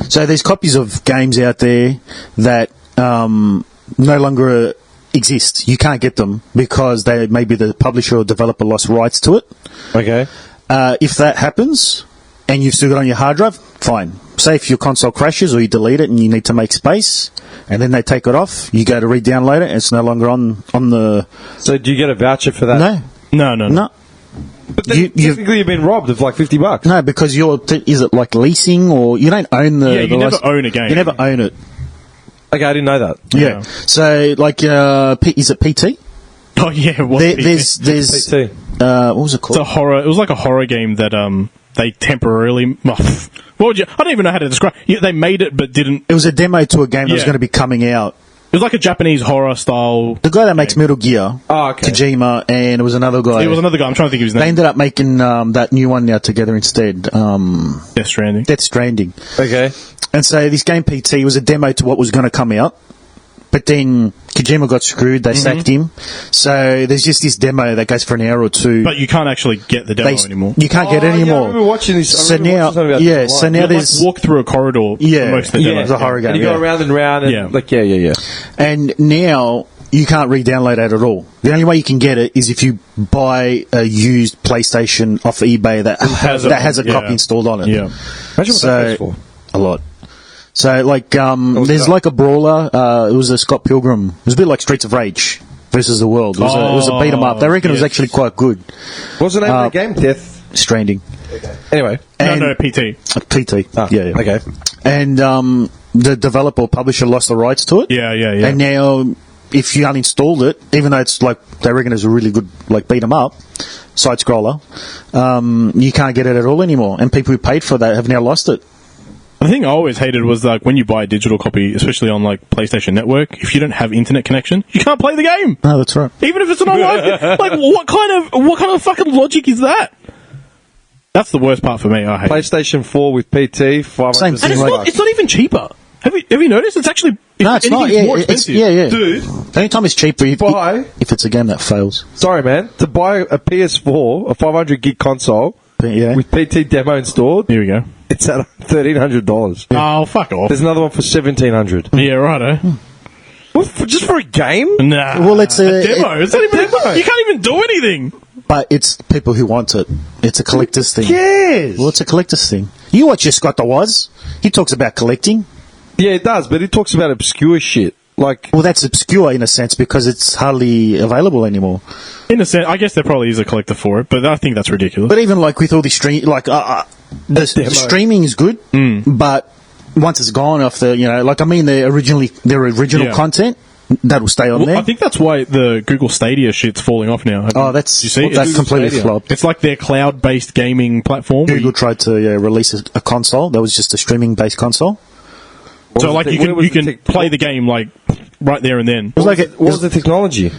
I: So there's copies of games out there that no longer exist. You can't get them because maybe the publisher or developer lost rights to it.
G: Okay.
I: If that happens and you've still got it on your hard drive, fine. Say if your console crashes or you delete it and you need to make space, and then they take it off, you go to re-download it and it's no longer on the...
G: So do you get a voucher for that?
I: No.
G: But then technically you've been robbed of like $50.
I: No, because is it like leasing, or you don't own the...
H: Yeah, you
I: the
H: never own a game.
I: You never own it.
G: Okay, I didn't know that.
I: Yeah. So, like, is it PT?
H: Oh yeah, what?
I: There's
G: PT.
I: what was it
H: It's
I: called?
H: a horror. It was like a horror game that they temporarily. What would you? I don't even know how to describe. Yeah, they made it, but didn't.
I: It was a demo to a game that was
H: Yeah.
I: going to be coming out.
H: It was like a Japanese horror style.
I: The guy that makes Metal Gear,
G: Oh, okay.
I: Kojima, and it was another guy.
H: It was another guy. I'm trying to think of his
I: They
H: name.
I: ended up making that new one now together instead.
H: Death Stranding.
I: Death Stranding.
G: Okay.
I: And so this game PT was a demo to what was going to come out. But then Kojima got screwed. They sacked him. So there's just this demo that goes for an hour or two.
H: But you can't actually get the demo anymore.
I: You can't get it
G: Yeah, I
I: anymore.
G: remember watching this. I
I: So
G: remember
I: now,
G: watching something about
I: yeah.
G: this
I: So
G: online.
I: now
H: You
I: there's
H: walk through a corridor
I: Yeah.
H: for most of the
I: Yeah.
H: demo.
I: It's a horror game.
G: And you go
I: yeah.
G: around and round, and
H: Yeah.
G: like yeah.
I: And now you can't re-download it at all. The only way you can get it is if you buy a used PlayStation off eBay that has a
H: yeah.
I: copy installed on it.
H: Yeah.
G: Imagine what that
I: So
G: goes for.
I: a lot. So like,
G: was
I: there's
G: that?
I: like a brawler. It was a Scott Pilgrim. It was a bit like Streets of Rage versus the World. It was a beat 'em up. They reckon it was
H: yes.
I: actually quite good.
G: What's the name of the game? Death.
I: Stranding.
G: Anyway.
I: And
H: No, PT.
I: PT. yeah.
G: Okay.
I: And the developer or publisher lost the rights to it.
H: Yeah.
I: And now, if you uninstalled it, even though it's like they reckon it's a really good like beat 'em up side scroller, you can't get it at all anymore. And people who paid for that have now lost it.
H: The thing I always hated was like when you buy a digital copy, especially on like PlayStation Network, if you don't have internet connection, you can't play the game.
I: No, that's right.
H: Even if it's an online. Like what kind of fucking logic is that? That's the worst part for me. I hate it.
G: PlayStation 4 with PT, 500.
I: Same
H: And
I: thing.
H: it's not even cheaper. Have you noticed? It's actually
I: No, it's not.
H: anything,
I: Yeah,
H: more
I: it's,
H: expensive.
I: yeah.
G: Dude,
I: The only time it's cheaper
G: Buy.
I: if it's a game that fails.
G: sorry, man. To buy a PS4, a 500 gig console
I: But, yeah.
G: with PT demo installed,
H: Here we go.
G: it's at $1,300.
H: Oh, fuck off.
G: There's another one for $1,700.
H: Yeah, right.
G: What, just for a game?
H: Nah.
I: Well, it's a-
H: demo. It's not even.
G: demo.
H: You can't even do anything.
I: But it's people who want it. It's a collector's thing.
G: Yes.
I: Well, it's a collector's thing. You watch your Scott the Woz. He talks about collecting.
G: Yeah, it does, but it talks about obscure shit. Like,
I: Well, that's obscure in a sense because it's hardly available anymore.
H: In a sense, I guess there probably is a collector for it, but I think that's ridiculous.
I: But even like with all the stream, like the streaming is good, but once it's gone off the, like I mean, their original
H: Yeah.
I: content that'll stay on
H: Well,
I: there.
H: I think that's why the Google Stadia shit's falling off now.
I: Oh, that's
H: you see,
I: that's
H: it's,
I: completely
G: Stadia.
I: flopped.
H: it's like their cloud-based gaming platform.
I: Google tried to release a console that was just a streaming-based console.
H: So
G: was
H: like
G: the-
H: you
G: where
H: can
G: was
H: you
G: the
H: can
G: tech-
H: play the game like right there and then.
I: It was like
G: what was the technology?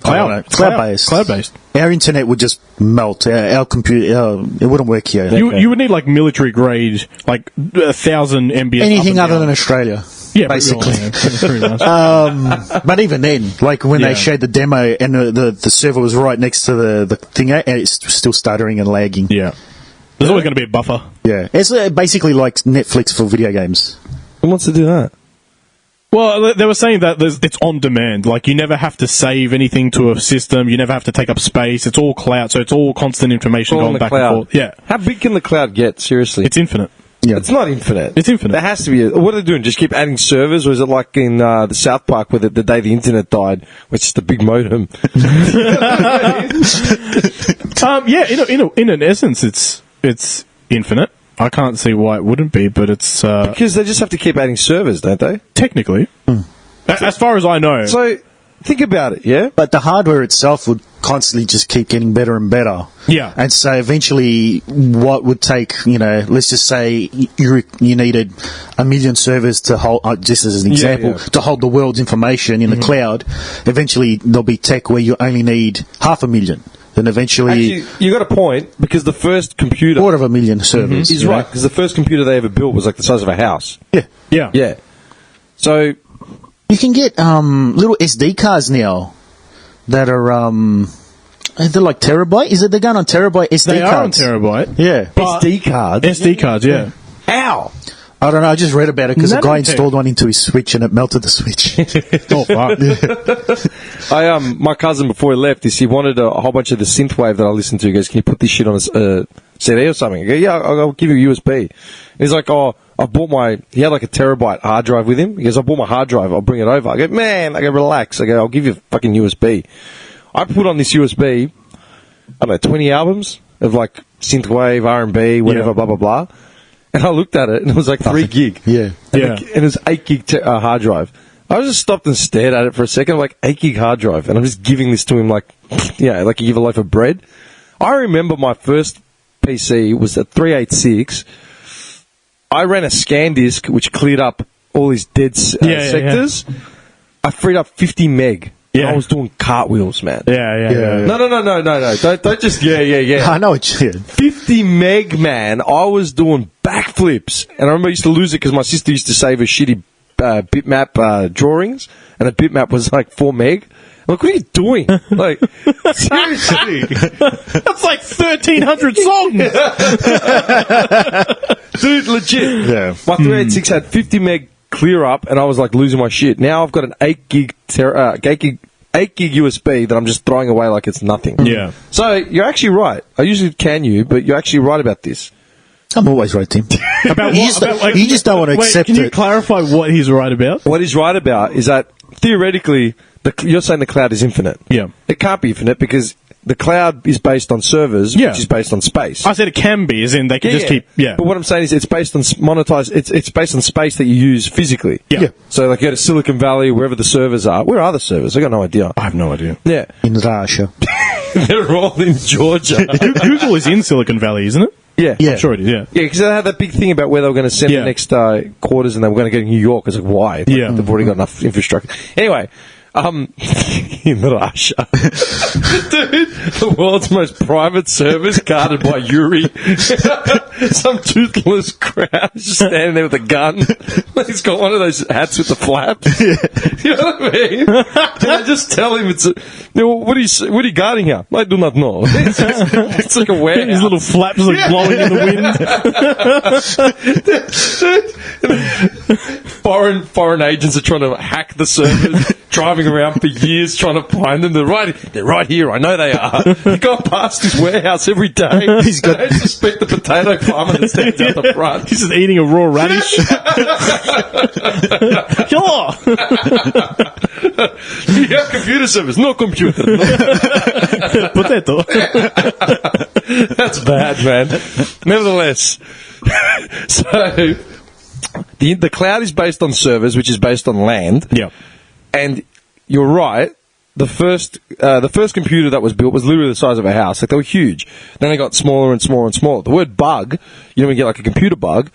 I: cloud-based.
H: Cloud-based.
I: Our internet would just melt. Our computer, it wouldn't work here.
H: You would need like military grade, like 1,000 MBS.
I: Anything
H: up and
I: other
H: down.
I: than Australia.
H: Yeah,
I: basically.
H: pretty much.
I: But even then, like when
H: Yeah.
I: they showed the demo and the server was right next to the thing, and it's still stuttering and lagging.
H: Yeah, there's always going to be a buffer.
I: Yeah. It's basically like Netflix for video games.
G: Who wants to do that?
H: Well, they were saying that it's on demand. Like, you never have to save anything to a system. You never have to take up space. It's all cloud, so it's all constant information
G: All on
H: going
G: the
H: back
G: cloud.
H: and forth. Yeah,
G: How big can the cloud get? Seriously,
H: it's infinite.
I: Yeah.
G: It's not infinite.
H: It's infinite.
G: There has to be. What are they doing? Just keep adding servers, or is it like in the South Park where the day the internet died, which is the big modem?
H: Yeah, in an essence, it's infinite. I can't see why it wouldn't be, but it's
G: Because they just have to keep adding servers, don't they?
H: technically, as far as I know.
G: So think about it, yeah.
I: But the hardware itself would constantly just keep getting better and better.
H: Yeah.
I: And so eventually, what would take, let's just say you needed 1 million servers to hold, just as an example,
G: yeah.
I: to hold the world's information in the cloud. Eventually, there'll be tech where you only need 500,000. Then eventually,
G: Actually, you got a point because the first computer
I: 250,000 servers.
G: is right because the first computer they ever built was like the size of a house.
I: Yeah.
H: yeah.
G: Yeah. So
I: You can get little SD cards now that are they're like terabyte. Is it they're going on terabyte SD
H: They are on
I: cards?
H: terabyte.
I: Yeah.
G: SD cards.
H: SD cards, yeah.
G: How?
I: I don't know. I just read about it because a guy
H: Nanotech.
I: installed one into his Switch and it melted the Switch.
H: Oh, fuck.
G: My cousin before he left, he wanted a whole bunch of the synthwave that I listened to. He goes, "Can you put this shit on a CD or something?" I go, "Yeah, I'll give you a USB." He's like, "Oh, I bought he had like a terabyte hard drive with him." He goes, "I bought my hard drive. I'll bring it over." I go, "Man," I go, "Relax." I go, "I'll give you a fucking USB." I put on this USB, I don't know, 20 albums of like synthwave, R&B, whatever,
H: Yeah.
G: blah blah blah. And I looked at it, and it was like 3 gig.
I: Yeah.
H: Yeah.
G: And it was 8 gig hard drive. I just stopped and stared at it for a second. I'm like, 8 gig hard drive. And I'm just giving this to him like, like you give a loaf of bread. I remember my first PC was a 386. I ran a scan disk which cleared up all these dead sectors. I freed up 50 meg.
H: Yeah.
G: I was doing cartwheels, man.
H: Yeah.
G: No. Don't just,
I: I know what you
G: 50 meg, man. I was doing backflips. And I remember I used to lose it because my sister used to save her shitty bitmap drawings. And the bitmap was like 4 meg. I'm like, what are you doing? Like, seriously.
H: That's like 1,300 songs.
G: Dude, legit.
I: Yeah.
G: My 386 had 50 meg clear up, and I was like losing my shit. Now I've got an 8 gig USB that I'm just throwing away like it's nothing.
H: Yeah.
G: So you're actually right. I usually can you, but you're actually right about this.
I: I'm always right, Tim.
H: About
I: You
H: what?
I: just-
H: About, like,
I: you just don't want to
H: wait,
I: accept
H: can you
I: it.
H: clarify what he's right about?
G: What he's right about is that theoretically, you're saying the cloud is infinite.
H: Yeah.
G: It can't be infinite because the cloud is based on servers,
H: Yeah.
G: which is based on space.
H: I said it can be, as in they can just keep. Yeah.
G: But what I'm saying is it's based on monetized. It's based on space that you use physically.
H: Yeah.
G: So like you go to Silicon Valley, wherever the servers are. Where are the servers? I got no idea.
H: I have no idea.
G: Yeah.
I: In Russia.
G: They're all in Georgia.
H: Google is in Silicon Valley, isn't it?
G: Yeah.
I: Yeah.
H: I'm sure it is, yeah.
G: Yeah, because they had that big thing about where they were going to send
H: Yeah.
G: the next quarters and they were going to go to New York. It's like, why? Like,
H: Yeah.
G: They've already got enough infrastructure. Anyway, in Russia. Dude, the world's most private service guarded by Yuri. Some toothless crowd just standing there with a gun. He's got one of those hats with the flaps. You know what I mean? And I just tell him what are you guarding here? I do not know. It's like a warehouse.
H: His little flaps like blowing in the
G: wind. Foreign agents are trying to hack the servers, driving around for years trying to find them. They're right here. I know they are. You go past his warehouse every day.
I: He's got-
G: They don't suspect the potato farmer that stands out the front.
H: He's just eating a raw radish. Sure.
G: You have computer service, no computer. No.
H: Potato.
G: That's bad, man. Nevertheless, so the cloud is based on servers, which is based on land.
H: Yeah.
G: And you're right. The first computer that was built was literally the size of a house. Like, they were huge. Then they got smaller and smaller and smaller. The word bug, you know, when you get like a computer bug,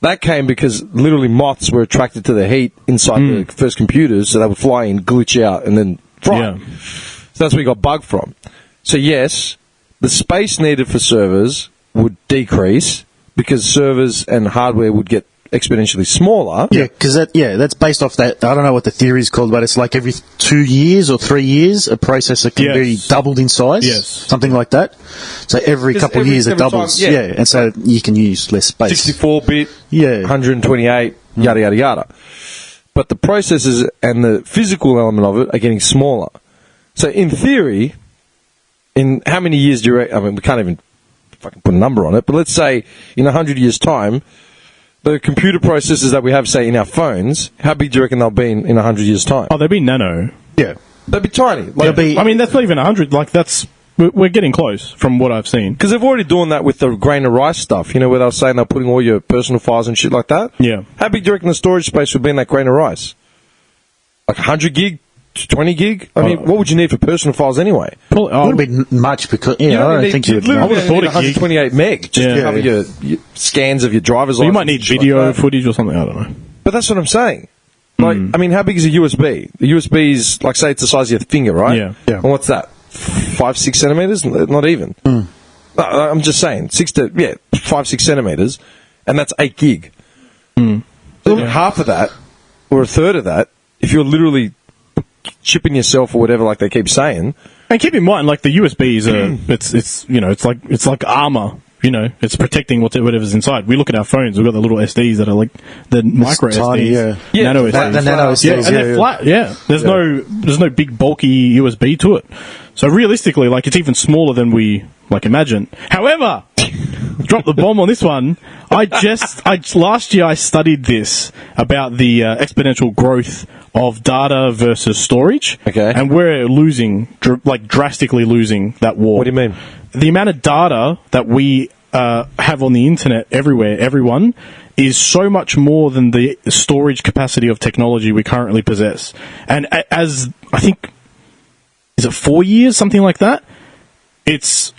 G: that came because literally moths were attracted to the heat inside the first computers, so they would fly in, glitch out, and then fry.
H: Yeah.
G: So that's where you got bug from. So yes, the space needed for servers would decrease because servers and hardware would get exponentially smaller.
I: Yeah, because that's based off that. I don't know what the theory is called, but it's like every 2 years or 3 years, a processor can
H: Yes.
I: be doubled in size.
H: Yes.
I: Something like that. So every
G: Just
I: couple of
G: every-
I: years it
G: every time,
I: doubles.
G: yeah.
I: And so you can use less space.
G: 64-bit,
I: Yeah.
G: 128, yada, yada, yada. But the processors and the physical element of it are getting smaller. So in theory, in how many years do you reckon? I mean, we can't even fucking put a number on it, but let's say in 100 years' time, the computer processors that we have, say, in our phones, how big do you reckon they'll be in 100 years' time?
H: Oh, they'd be nano.
I: Yeah.
G: They'll be tiny.
I: They'll be-
H: I mean, that's not even 100. Like, we're getting close from what I've seen.
G: Because they've already doing that with the grain of rice stuff, you know, where they were saying they're putting all your personal files and shit like that.
H: Yeah.
G: How big do you reckon the storage space would be in that grain of rice? Like 100 gig? 20 gig? I mean, what would you need for personal files anyway?
H: Probably,
I: It wouldn't be much because I don't think you would.
H: I would've thought a gig.
G: 128 meg just
H: Yeah.
G: to cover your scans of your driver's
H: you
G: license.
H: might need
G: and shit
H: video
G: like that.
H: footage or something. I don't know.
G: But that's what I'm saying. Like, I mean, how big is a USB? The USB is, like, say it's the size of your finger, right?
H: Yeah.
I: Yeah.
G: And what's that? 5-6 centimeters? Not even. No, I'm just saying, 5-6 centimeters, and that's 8 gig. So half of that, or a third of that, if you're literally chipping yourself or whatever, like they keep saying.
H: And keep in mind, like the USBs are, it's like armor. You know, it's protecting whatever's inside. We look at our phones. We've got the little SDs that are like the micro
I: tiny,
H: SDs,
I: yeah.
H: nano
G: Yeah,
H: SDs.
I: The nano
H: Yeah,
I: SDs,
H: and they're flat. Yeah, there's no big bulky USB to it. So realistically, like it's even smaller than we like imagine. However, drop the bomb on this one. Last year I studied this about the exponential growth of data versus storage.
G: Okay.
H: And we're drastically losing that war.
G: What do you mean?
H: The amount of data that we have on the internet everywhere, everyone, is so much more than the storage capacity of technology we currently possess. And as I think, is it 4 years, something like that? It's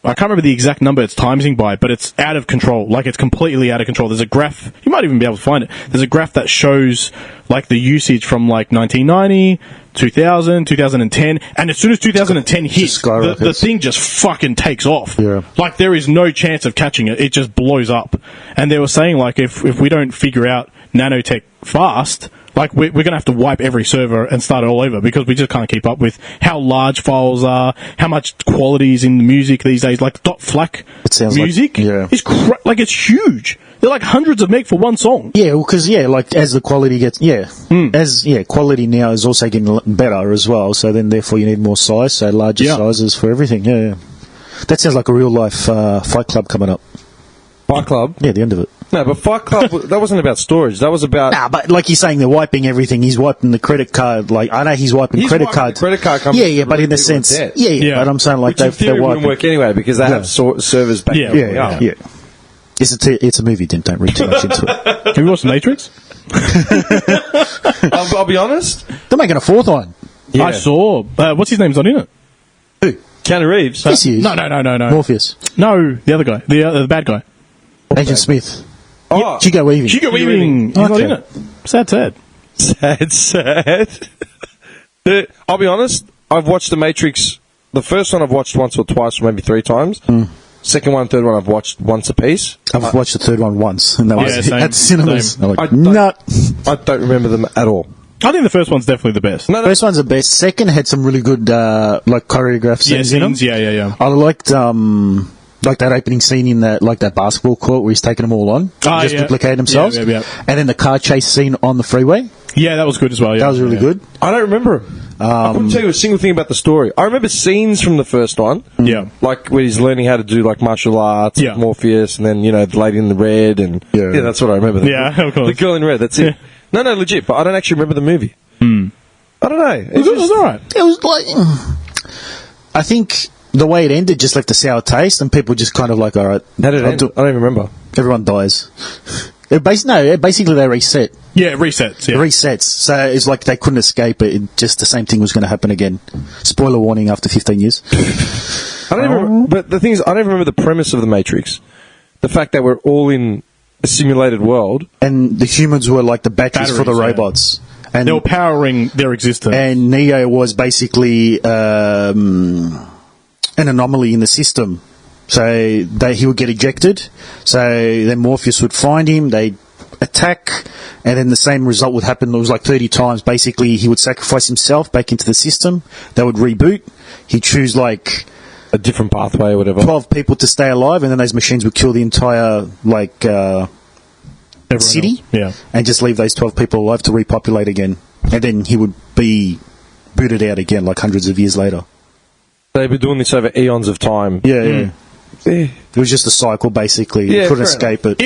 H: I can't remember the exact number it's timesing by, but it's out of control. Like, it's completely out of control. There's a graph, you might even be able to find it. There's a graph that shows, like, the usage from, like, 1990, 2000, 2010, and as soon as 2010 hits, the thing just fucking takes off.
I: Yeah.
H: Like, there is no chance of catching it. It just blows up. And they were saying, like, if we don't figure out nanotech fast, like, we're going to have to wipe every server and start it all over because we just can't keep up with how large files are, how much quality is in the music these days. Like, .FLAC music is like, it's huge. They're like hundreds of meg for one song.
I: Yeah, because, like, as the quality gets, quality now is also getting better as well, so then therefore you need more size, so larger sizes for everything, yeah. That sounds like a real-life Fight Club coming up.
G: Fight Club?
I: Yeah, the end of it.
G: No, but Fight Club, that wasn't about storage. That was about...
I: Nah, but like you're saying, they're wiping everything. He's wiping the credit card. Like, I know he's wiping credit cards.
G: Credit card companies.
I: Yeah, but in the sense... Yeah, but I'm saying, like,
G: which in theory wouldn't work anyway, because they have servers back
I: Yeah. It's a movie, then. Don't read too much into it.
H: Have you watched The Matrix?
G: I'll be honest.
I: They're making a fourth one.
H: Yeah. I saw... what's his name's not in it?
I: Who?
G: Keanu Reeves.
I: Yes, he is.
H: No.
I: Morpheus.
H: No, the other guy. The bad guy.
I: Agent Smith.
G: Oh,
I: Hugo Weaving.
H: Hugo Weaving. He's not in it. Sad.
G: I'll be honest, I've watched The Matrix. The first one I've watched once or twice, or maybe 3 times. Second one, third one I've watched once a piece.
I: I've watched the third one once, and that was at the cinemas. I'm like,
G: I don't remember them at all.
H: I think the first one's definitely the best.
I: No. First one's the best. Second had some really good, like, choreographed scenes in them.
H: Yeah.
I: I liked, like that opening scene in that basketball court where he's taking them all on. Just duplicated themselves.
H: Yeah.
I: And then the car chase scene on the freeway.
H: Yeah, that was good as well. Yeah.
I: That was really good.
G: I don't remember him. I couldn't tell you a single thing about the story. I remember scenes from the first one.
H: Yeah.
G: Like where he's learning how to do like martial arts, with Morpheus, and then, the lady in the red, and that's what I remember.
H: Yeah, of course.
G: The girl in red, that's it. No, legit, but I don't actually remember the movie. I don't know.
H: It was alright.
I: It was like... I think... The way it ended just left a sour taste, and people just kind of like, all right.
G: How did it end? I don't even remember.
I: Everyone dies. Basically they reset.
H: Yeah, it resets. Yeah.
I: It resets. So it's like they couldn't escape it. Just the same thing was going to happen again. Spoiler warning after 15 years.
G: I don't even, but the thing is, I don't even remember the premise of The Matrix. The fact that we're all in a simulated world.
I: And the humans were like the batteries for the robots. And
H: they were powering their existence.
I: And Neo was basically... an anomaly in the system. So he would get ejected. So then Morpheus would find him, they'd attack, and then the same result would happen. It was like 30 times. Basically, he would sacrifice himself back into the system. They would reboot. He'd choose like...
G: a different pathway or whatever.
I: 12 people to stay alive, and then those machines would kill the entire, city.
H: Yeah.
I: And just leave those 12 people alive to repopulate again. And then he would be booted out again, like hundreds of years later.
G: They've been doing this over eons of time.
I: Yeah. It was just a cycle, basically. You couldn't escape it.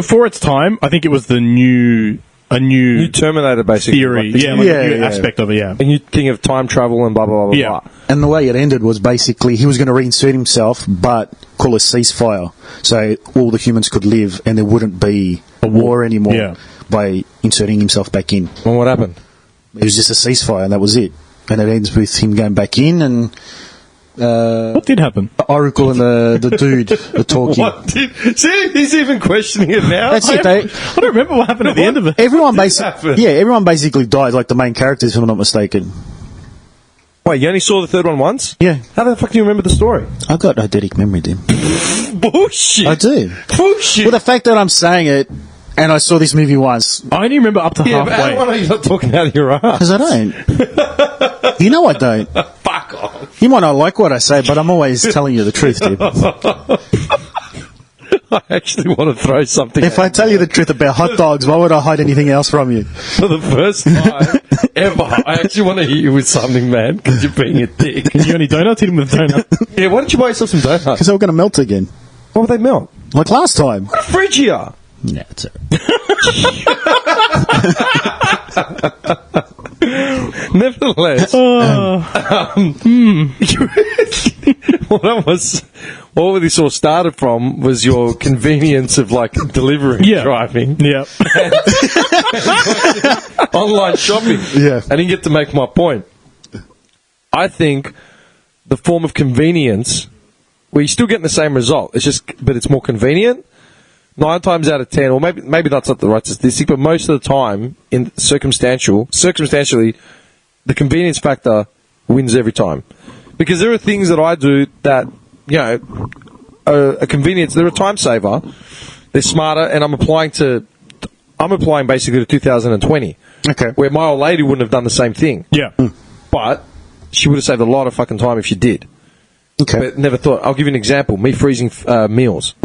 H: For its time, I think it was a new
G: Terminator, basically.
H: Theory.
G: Like
H: a new aspect of it, yeah.
G: A new thing of time travel and blah, blah, blah, blah.
I: And the way it ended was basically he was going to reinsert himself, but call a ceasefire. So all the humans could live and there wouldn't be a war anymore by inserting himself back in.
G: And what happened?
I: It was just a ceasefire, and that was it. And it ends with him going back in, and
H: what did happen?
I: The Oracle and the dude are talking.
G: See, he's even questioning it now.
I: That's it.
H: I don't remember what happened at the end of it.
I: Everyone basically died, like the main characters, if I'm not mistaken.
G: Wait, you only saw the third one once?
I: Yeah.
G: How the fuck do you remember the story?
I: I got eidetic memory, Dim.
G: Bullshit.
I: I do.
G: Bullshit.
I: Well, the fact that I'm saying it, and I saw this movie once.
H: I only remember up to halfway.
G: Why are you not talking out of your ass?
I: Because I don't. You know I don't.
G: Fuck off.
I: You might not like what I say, but I'm always telling you the truth, dude.
G: I actually want to throw something.
I: If I tell you the truth about hot dogs, why would I hide anything else from you?
G: For the first time ever, I actually want to hit you with something, man, because you're being a dick.
H: You got any donuts? Hit him with a donut.
G: Yeah, why don't you buy yourself some donuts?
I: Because they were going to melt again.
G: Why would they melt?
I: Like last time.
G: What a fridge here.
I: Yeah, it's
G: Nevertheless, what this all started from was your convenience of like delivering, driving, online shopping.
I: Yeah,
G: I didn't get to make my point. I think the form of convenience where you're still getting the same result. It's just, but it's more convenient. 9 times out of 10, or maybe that's not the right statistic, but most of the time, in circumstantially, the convenience factor wins every time. Because there are things that I do that, you know, are a convenience. They're a time saver. They're smarter, and I'm applying basically to 2020.
I: Okay.
G: Where my old lady wouldn't have done the same thing.
H: Yeah.
G: But she would have saved a lot of fucking time if she did.
I: Okay.
G: But never thought. I'll give you an example. Me freezing meals.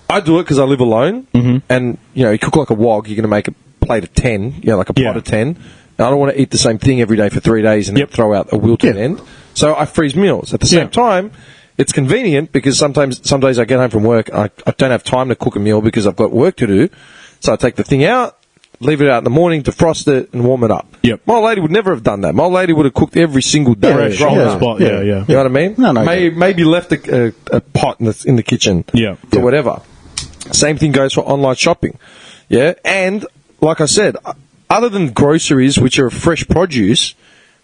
G: I do it because I live alone, and you know, you cook like a wog. You're going to make a plate of 10, you know, like a pot of 10. And I don't want to eat the same thing every day for 3 days and then throw out a wilted end. So I freeze meals. At the same time, it's convenient because some days I get home from work, I don't have time to cook a meal because I've got work to do. So I take the thing out, leave it out in the morning, defrost it, and warm it up.
H: Yep.
G: My old lady would never have done that. My old lady would have cooked every single day.
H: Fresh on the spot. Yeah.
G: You know what I mean?
I: No,
G: maybe left a pot in the kitchen for whatever. Same thing goes for online shopping. Yeah? And, like I said, other than groceries, which are fresh produce,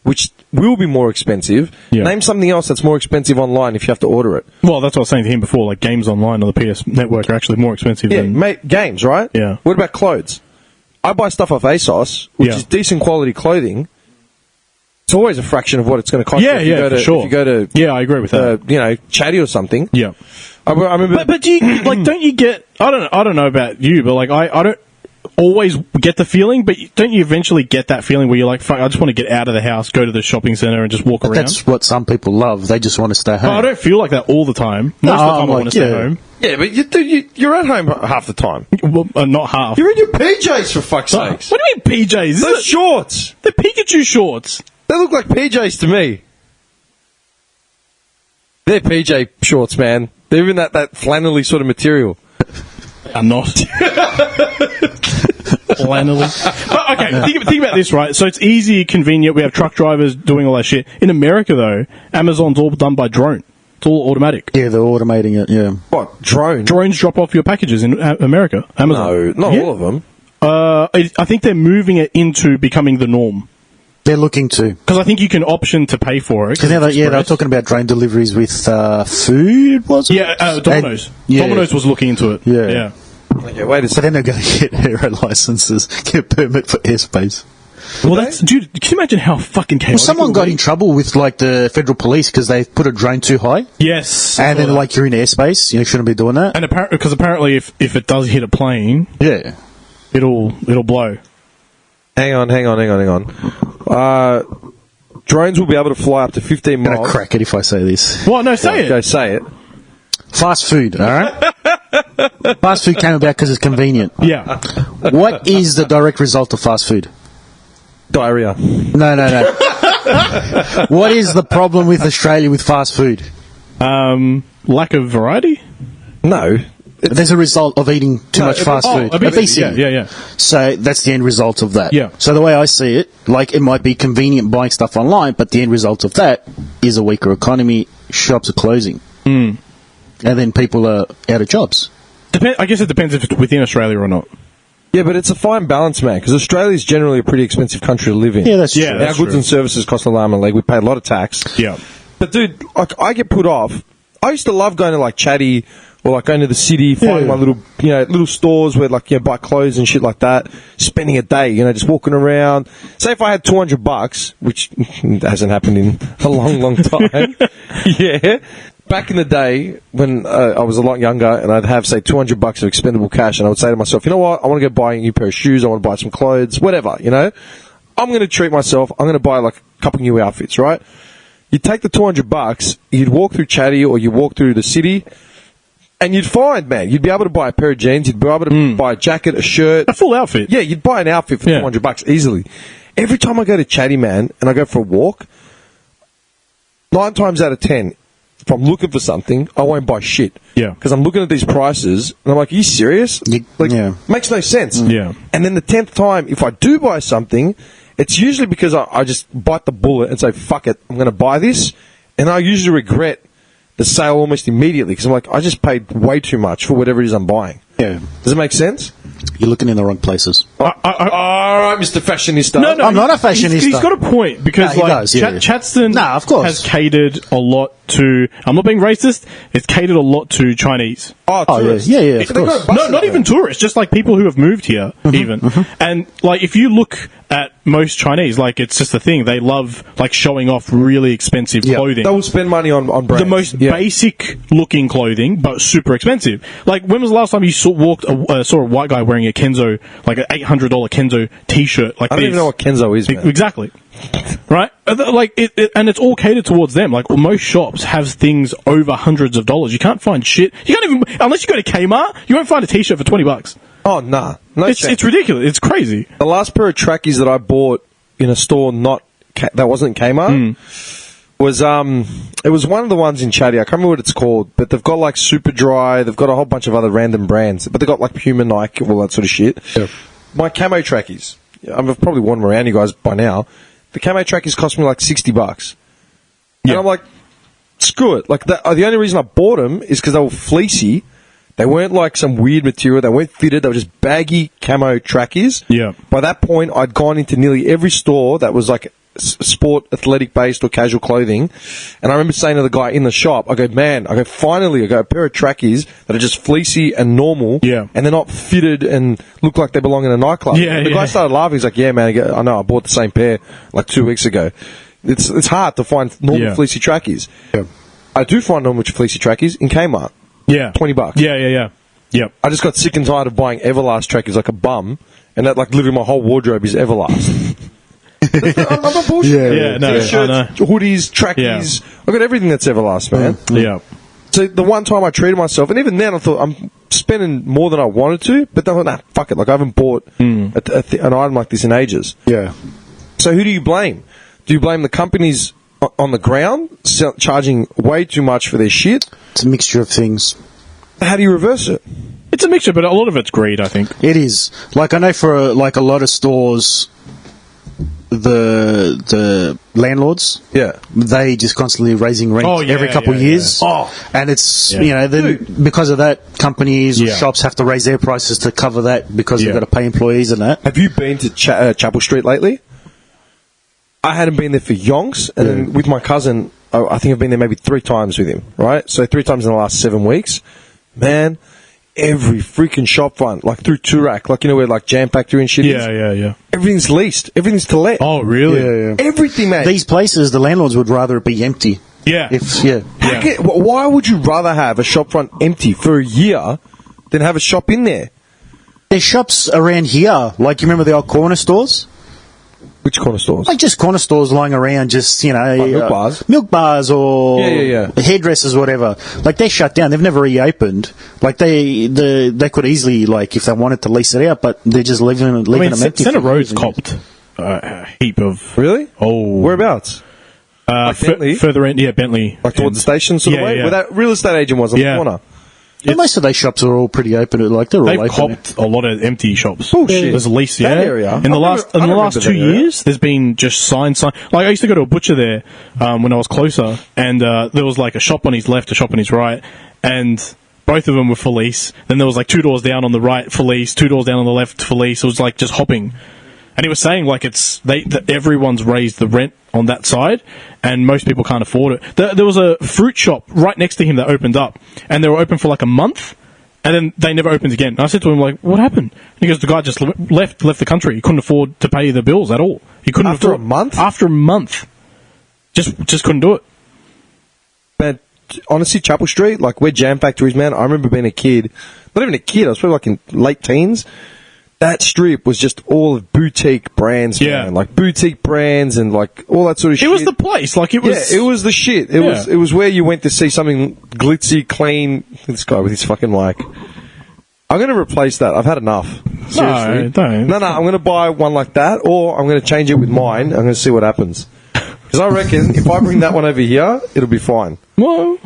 G: which will be more expensive, name something else that's more expensive online if you have to order it.
H: Well, that's what I was saying to him before. Like, games online on the PS Network are actually more expensive than...
G: games, right?
H: Yeah.
G: What about clothes? I buy stuff off ASOS, which is decent quality clothing. It's always a fraction of what it's going to cost. If you go to,
H: I agree with that.
G: You know, Chatty or something.
H: Yeah.
G: I remember.
H: But do you, like, don't you get... I don't know about you, but, like, I don't always get the feeling, but don't you eventually get that feeling where you're like, fuck, I just want to get out of the house, go to the shopping centre and just walk around?
I: That's what some people love. They just want to stay home.
H: But I don't feel like that all the time. Most of the time I want to stay home.
G: Yeah, but you're at home half the time.
H: Well, not half.
G: You're in your PJs, for fuck's sakes.
H: What do you mean PJs?
G: Those shorts.
H: They're Pikachu shorts.
G: They look like PJs to me. They're PJ shorts, man. They're in that flannelly sort of material.
H: I'm not. Flannelly. But, okay, think about this, right? So it's easy, convenient. We have truck drivers doing all that shit. In America, though, Amazon's all done by drone. It's all automatic.
I: Yeah, they're automating it, yeah.
G: What? Drone?
H: Drones drop off your packages in America. Amazon.
G: No, not all of them.
H: I think they're moving it into becoming the norm.
I: They're looking to.
H: Because I think you can option to pay for it.
I: Because they're talking about drone deliveries with food, was it?
H: Yeah, Domino's.
I: Yeah.
H: Domino's was looking into it.
I: Yeah.
G: Okay, wait a
I: But
G: second.
I: then they're going to get aero licenses, get a permit for airspace.
H: Well, dude, can you imagine how fucking chaotic?
I: Well, someone got in trouble with, like, the federal police because they put a drone too high.
H: Yes.
I: And then, like, you're in airspace, you shouldn't be doing that.
H: And apparently if it does hit a plane,
I: Yeah.
H: it'll blow.
G: Hang on. Drones will be able to fly up to 15
I: I'm going
G: miles.
I: to crack it if I say this.
H: Well, no, say
G: Go
H: it.
G: say it.
I: Fast food, all right? Fast food came about because it's convenient.
H: Yeah.
I: What is the direct result of fast food?
G: Diarrhea.
I: No. What is the problem with Australia with fast food?
H: Lack of variety?
G: No.
I: There's a result of eating too much fast food.
H: Obesity. Yeah.
I: So that's the end result of that.
H: Yeah.
I: So the way I see it, like, it might be convenient buying stuff online, but the end result of that is a weaker economy, shops are closing. And then people are out of jobs.
H: I guess it depends if it's within Australia or not.
G: Yeah, but it's a fine balance, man, because Australia is generally a pretty expensive country to live in.
I: Yeah, that's true.
G: Our goods and services cost an arm and a leg. We pay a lot of tax.
H: Yeah.
G: But, dude, like, I get put off. I used to love going to, like, Chatty or, like, going to the city, finding my little stores where, like, buy clothes and shit like that, spending a day, just walking around. Say if I had $200, which hasn't happened in a long, long time. Yeah. Back in the day, when I was a lot younger, and I'd have, say, $200 of expendable cash, and I would say to myself, you know what, I want to go buy a new pair of shoes, I want to buy some clothes, whatever, I'm going to treat myself, I'm going to buy, like, a couple new outfits, right? You'd take the $200, you'd walk through Chatty, or you'd walk through the city, and you'd find, man, you'd be able to buy a pair of jeans, you'd be able to buy a jacket, a shirt.
H: A full outfit.
G: Yeah, you'd buy an outfit for $200 easily. Every time I go to Chatty, man, and I go for a walk, 9 times out of 10, if I'm looking for something, I won't buy shit. Yeah. Because I'm looking at these prices, and I'm like, are you serious? Makes no sense.
H: Yeah.
G: And then the 10th time, if I do buy something, it's usually because I just bite the bullet and say, fuck it, I'm going to buy this. And I usually regret the sale almost immediately, because I'm like, I just paid way too much for whatever it is I'm buying.
I: Yeah.
G: Does it make sense?
I: You're looking in the wrong places.
G: All right, Mr. Fashionista.
H: No,
I: I'm not a fashionista.
H: He's got a point because
I: No, he does, yeah.
H: Chatston
I: Nah, of course.
H: has catered a lot to. I'm not being racist. It's catered a lot to Chinese.
G: Oh,
I: Oh, yeah,
G: tourists.
I: yeah, yeah, of
G: They got
I: course.
G: a bus
H: No, not
G: there.
H: even tourists. Just like people who have moved here, even. And like, if you look at most Chinese, like it's just a thing. They love like showing off really expensive clothing.
G: They will spend money on brands.
H: The most basic looking clothing, but super expensive. Like, when was the last time you saw a white guy wearing a Kenzo, like an $800 Kenzo T-shirt? Like,
G: I don't even know what Kenzo is, man.
H: Exactly. Right? Like, and it's all catered towards them. Like, most shops have things over hundreds of dollars. You can't find shit. You can't even, unless you go to Kmart, you won't find a T-shirt for $20.
G: Oh, nah. No
H: It's
G: chance.
H: ridiculous. It's crazy.
G: The last pair of trackies that I bought in a store that wasn't Kmart was it was one of the ones in Chatty. I can't remember what it's called, but they've got like Super Dry. They've got a whole bunch of other random brands, but they've got like Puma, Nike, all that sort of shit.
I: Yeah.
G: My camo trackies, I've probably worn them around you guys by now. The camo trackies cost me like $60, and I'm like, screw it. Like the only reason I bought them is because they were fleecy. They weren't like some weird material. They weren't fitted. They were just baggy camo trackies.
H: Yeah.
G: By that point, I'd gone into nearly every store that was like sport, athletic based or casual clothing. And I remember saying to the guy in the shop, finally, a pair of trackies that are just fleecy and normal.
H: Yeah.
G: And they're not fitted and look like they belong in a nightclub.
H: Yeah,
G: The guy
H: yeah.
G: started laughing. He's like, yeah, man, I know. I bought the same pair like 2 weeks ago. It's hard to find normal fleecy trackies.
I: Yeah.
G: I do find normal fleecy trackies in Kmart.
H: Yeah.
G: $20.
H: Yeah. Yep.
G: I just got sick and tired of buying Everlast trackies like a bum, and that like literally my whole wardrobe is Everlast. I'm not bullshit.
H: Yeah, no,
G: T-shirts,
H: I know.
G: hoodies, trackies. I've got everything that's Everlast, man.
H: Yeah.
G: So the one time I treated myself, and even then I thought I'm spending more than I wanted to, but then I thought, nah, fuck it. Like I haven't bought an item like this in ages.
I: Yeah.
G: So who do you blame? Do you blame the companies on the ground charging way too much for their shit?
I: It's a mixture of things.
G: How do you reverse it?
H: It's a mixture, but a lot of it's greed, I think.
I: It is. Like, I know for, like, a lot of stores, the landlords,
G: Yeah.
I: they just constantly raising rent
H: Oh, yeah,
I: every couple of
H: yeah,
I: years.
G: yeah. Oh.
I: And it's,
H: Yeah.
I: you know, then because of that, companies or
H: Yeah.
I: shops have to raise their prices to cover that because
H: Yeah.
I: they've got to pay employees and that.
G: Have you been to Chapel Street lately? I hadn't been there for yonks, and then with my cousin, I think I've been there maybe 3 times with him, right? So 3 times in the last 7 weeks. Man, every freaking shop front, like through Toorak, like, you know, where like Jam Factory and shit is?
H: Yeah.
G: Everything's leased. Everything's to let.
H: Oh, really?
I: Yeah.
G: Everything, man.
I: These places, the landlords would rather it be empty.
H: Yeah.
G: Why would you rather have a shop front empty for a year than have a shop in there?
I: There's shops around here, like you remember the old corner stores?
G: Which corner stores?
I: Like just corner stores lying around, just, you know,
G: milk bars?
I: milk bars or
G: Yeah.
I: hairdressers, whatever. Like they're shut down. They've never reopened. Like they could easily, like, if they wanted to lease it out, but they're just leaving them empty.
H: Centre
I: for
H: Road's
I: years and years.
H: copped a heap of.
G: Really?
H: Oh.
G: Whereabouts? Bentley?
H: Further in, yeah, Bentley.
G: Like towards the station sort of way?
H: Yeah.
G: Where that real estate agent was on
H: Yeah.
G: the corner?
I: But most of those shops are all pretty open. Like they're all
H: They've
I: open.
H: copped a lot of empty shops.
G: Bullshit.
H: There's at least,
G: That area?
H: In the
G: I
H: last
G: don't
H: last
G: remember
H: 2
G: that area.
H: years, there's been just sign. Like, I used to go to a butcher there when I was closer, and there was like a shop on his left, a shop on his right, and both of them were for lease. Then there was like 2 doors down on the right for lease, 2 doors down on the left for lease. It was like just hopping. And he was saying like that everyone's raised the rent on that side, and most people can't afford it. There was a fruit shop right next to him that opened up, and they were open for like a month. And then they never opened again. And I said to him, like, what happened? And he goes, the guy just left the country. He couldn't afford to pay the bills at all. He couldn't
G: After
H: afford
G: a month?
H: After a month. Just couldn't do it.
G: Man, honestly, Chapel Street, like where Jam Factory is, man, I remember being a kid. Not even a kid, I was probably like in late teens. That strip was just all of boutique brands,
H: Yeah.
G: man. Like boutique brands and like all that sort of shit.
H: It was the place. Like, it was...
G: Yeah, it was the shit. It was where you went to see something glitzy, clean. This guy with his fucking mic. I'm going to replace that. I've had enough. Seriously.
H: No, don't.
G: No, I'm going to buy one like that, or I'm going to change it with mine. I'm going to see what happens. Because I reckon if I bring that one over here, it'll be fine.
H: Well,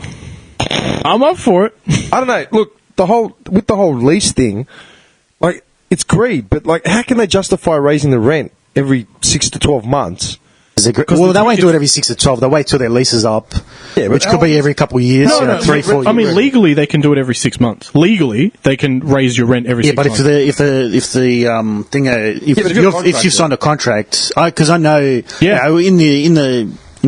H: I'm up for it.
G: I don't know. Look, the whole lease thing, like, it's greed, but like, how can they justify raising the rent every 6 to 12 months
I: Well, they won't do it every 6 to 12. They'll wait till their lease is up, which could be every couple of years, 3, 4 years.
H: I mean, legally, they can do it every 6 months. Legally, they can raise your rent every 6 months.
I: Yeah, but if you've signed a contract, because I know, you know, in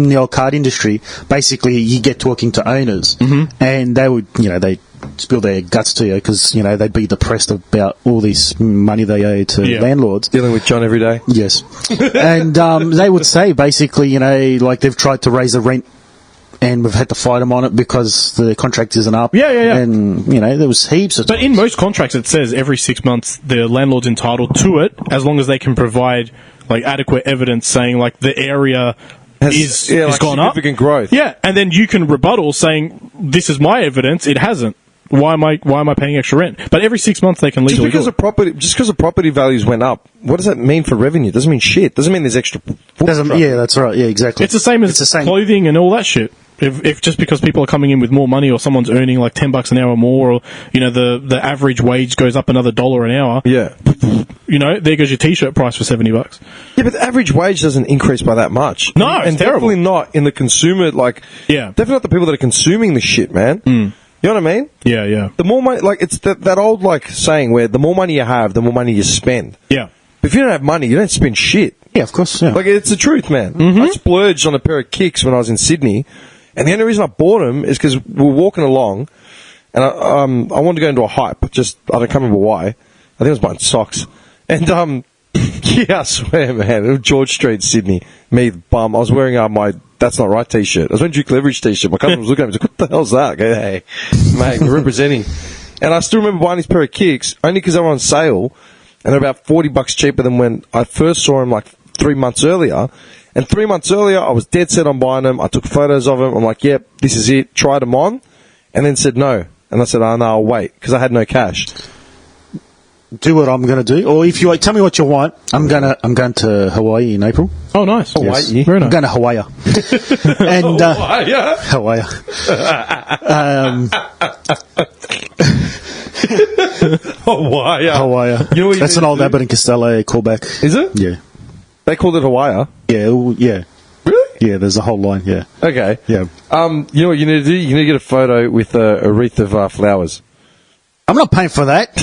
I: the old card industry, basically you get talking to owners, and they would, you know, they spill their guts to you because, you know, they'd be depressed about all this money they owe to landlords.
G: Dealing with John every day.
I: Yes. And they would say, basically, you know, like they've tried to raise the rent and we've had to fight them on it because the contract isn't up.
H: Yeah.
I: And, you know, there was heaps of...
H: But in most contracts it says every 6 months the landlord's entitled to it as long as they can provide, like, adequate evidence saying, like, the area... is
G: like
H: gone up.
G: Significant growth.
H: Yeah, and then you can rebuttal saying, this is my evidence, it hasn't. Why am I paying extra rent? But every 6 months they can legally
G: just because the property values went up, what does that mean for revenue? It doesn't mean shit. It doesn't mean there's extra.
I: Yeah, that's right. Yeah, exactly.
H: It's the same as clothing and all that shit. If just because people are coming in with more money, or someone's earning like $10 an hour more, or, you know, the average wage goes up another $1 an hour.
G: Yeah.
H: You know, there goes your t-shirt price for $70.
G: Yeah, but the average wage doesn't increase by that much.
H: No,
G: and
H: it's terrible.
G: definitely not in the consumer. Like, definitely not the people that are consuming the shit, man. You know what I mean?
H: Yeah.
G: The more money, like, it's that old, like, saying where the more money you have, the more money you spend.
H: Yeah.
G: But if you don't have money, you don't spend shit.
I: Yeah, of course. Yeah.
G: Like, it's the truth, man. I splurged on a pair of kicks when I was in Sydney, and the only reason I bought them is because we were walking along, and I wanted to go into a hype. I can't remember why. I think I was buying socks. And, yeah, I swear, man, it was George Street, Sydney. Me, the bum. I was wearing my That's Not Right t-shirt. I was wearing Duke Leverage t-shirt. My cousin was looking at me, like, what the hell's that? I go, hey, mate, we're representing. And I still remember buying this pair of kicks, only because they were on sale, and they're about $40 cheaper than when I first saw them, like, 3 months earlier. And 3 months earlier, I was dead set on buying them. I took photos of them. I'm like, yep, this is it. Tried them on, and then said no. And I said, oh, no, I'll wait, because I had no cash.
I: Do what I'm going to do, or if you tell me what you want, I'm going to Hawaii in April.
H: Oh, nice.
G: Hawaii.
I: Yes.
H: Very nice.
I: I'm going to Hawaii. And Hawaii. Hawaii.
G: You know what
I: That's an old Abbott and Costello callback.
G: Is it?
I: Yeah.
G: They called it Hawaii.
I: Yeah.
G: Really?
I: Yeah, there's a whole line, yeah.
G: Okay.
I: Yeah.
G: You know what you need to do? You need to get a photo with a wreath of flowers.
I: I'm not paying for that.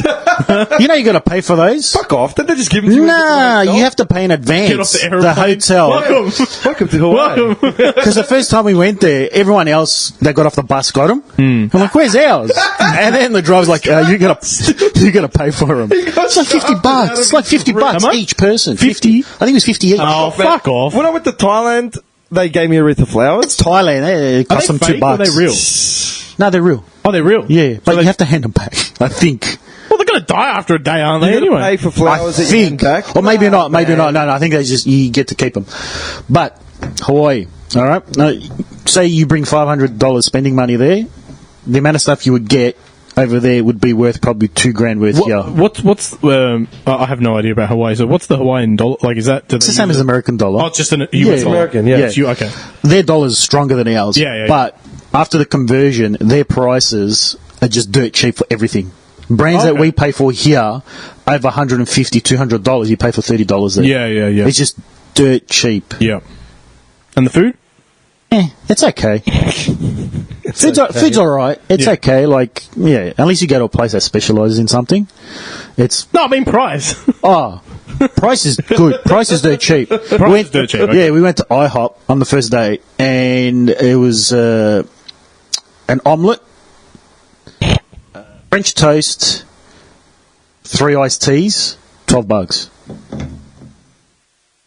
I: You know you got to pay for those.
G: Fuck off! Did they just give them to you?
I: Nah, you have to pay in advance.
H: Get off the aeroplane.
I: Hotel.
G: Welcome to Hawaii.
I: Because the first time we went there, everyone else that got off the bus got them. I'm like, where's ours? And then the driver's like, you got to pay for them. It's like $50. It's like $50 each person. 50? I think it was 50 each.
H: Oh, fuck off.
G: When I went to Thailand, they gave me a wreath of flowers.
I: It's Thailand. It cost them $2.
H: Or are they real?
I: No, they're real.
H: Oh, they're real?
I: Yeah, but you have to hand them back, I think.
H: Well, they're going to die after a day, aren't they,
G: You
H: anyway?
G: pay for flowers
I: I
G: that you hand
I: think.
G: back.
I: Or maybe not. Maybe not. No, I think you get to keep them. But Hawaii, all right? Now, say you bring $500 spending money there, the amount of stuff you would get over there would be worth probably $2,000 worth here.
H: What's I have no idea about Hawaii. So what's the Hawaiian dollar? Like, is that...
I: It's the same as American dollar.
H: Oh, it's just an US
I: Yeah,
H: dollar.
G: American, yeah.
H: It's okay.
I: Their dollar's stronger than ours.
H: Yeah.
I: But after the conversion, their prices are just dirt cheap for everything. Brands that we pay for here, over $150, $200, you pay for $30 there.
H: Yeah.
I: It's just dirt cheap.
H: Yeah. And the food?
I: It's okay. Food's alright. It's okay. Like, yeah, unless you go to a place that specialises in something.
H: No, I mean price.
I: Price is good. Price is dirt cheap.
H: Price is dirt cheap, okay.
I: Yeah, we went to IHOP on the first day, and it was an omelette, French toast, 3 iced teas, $12.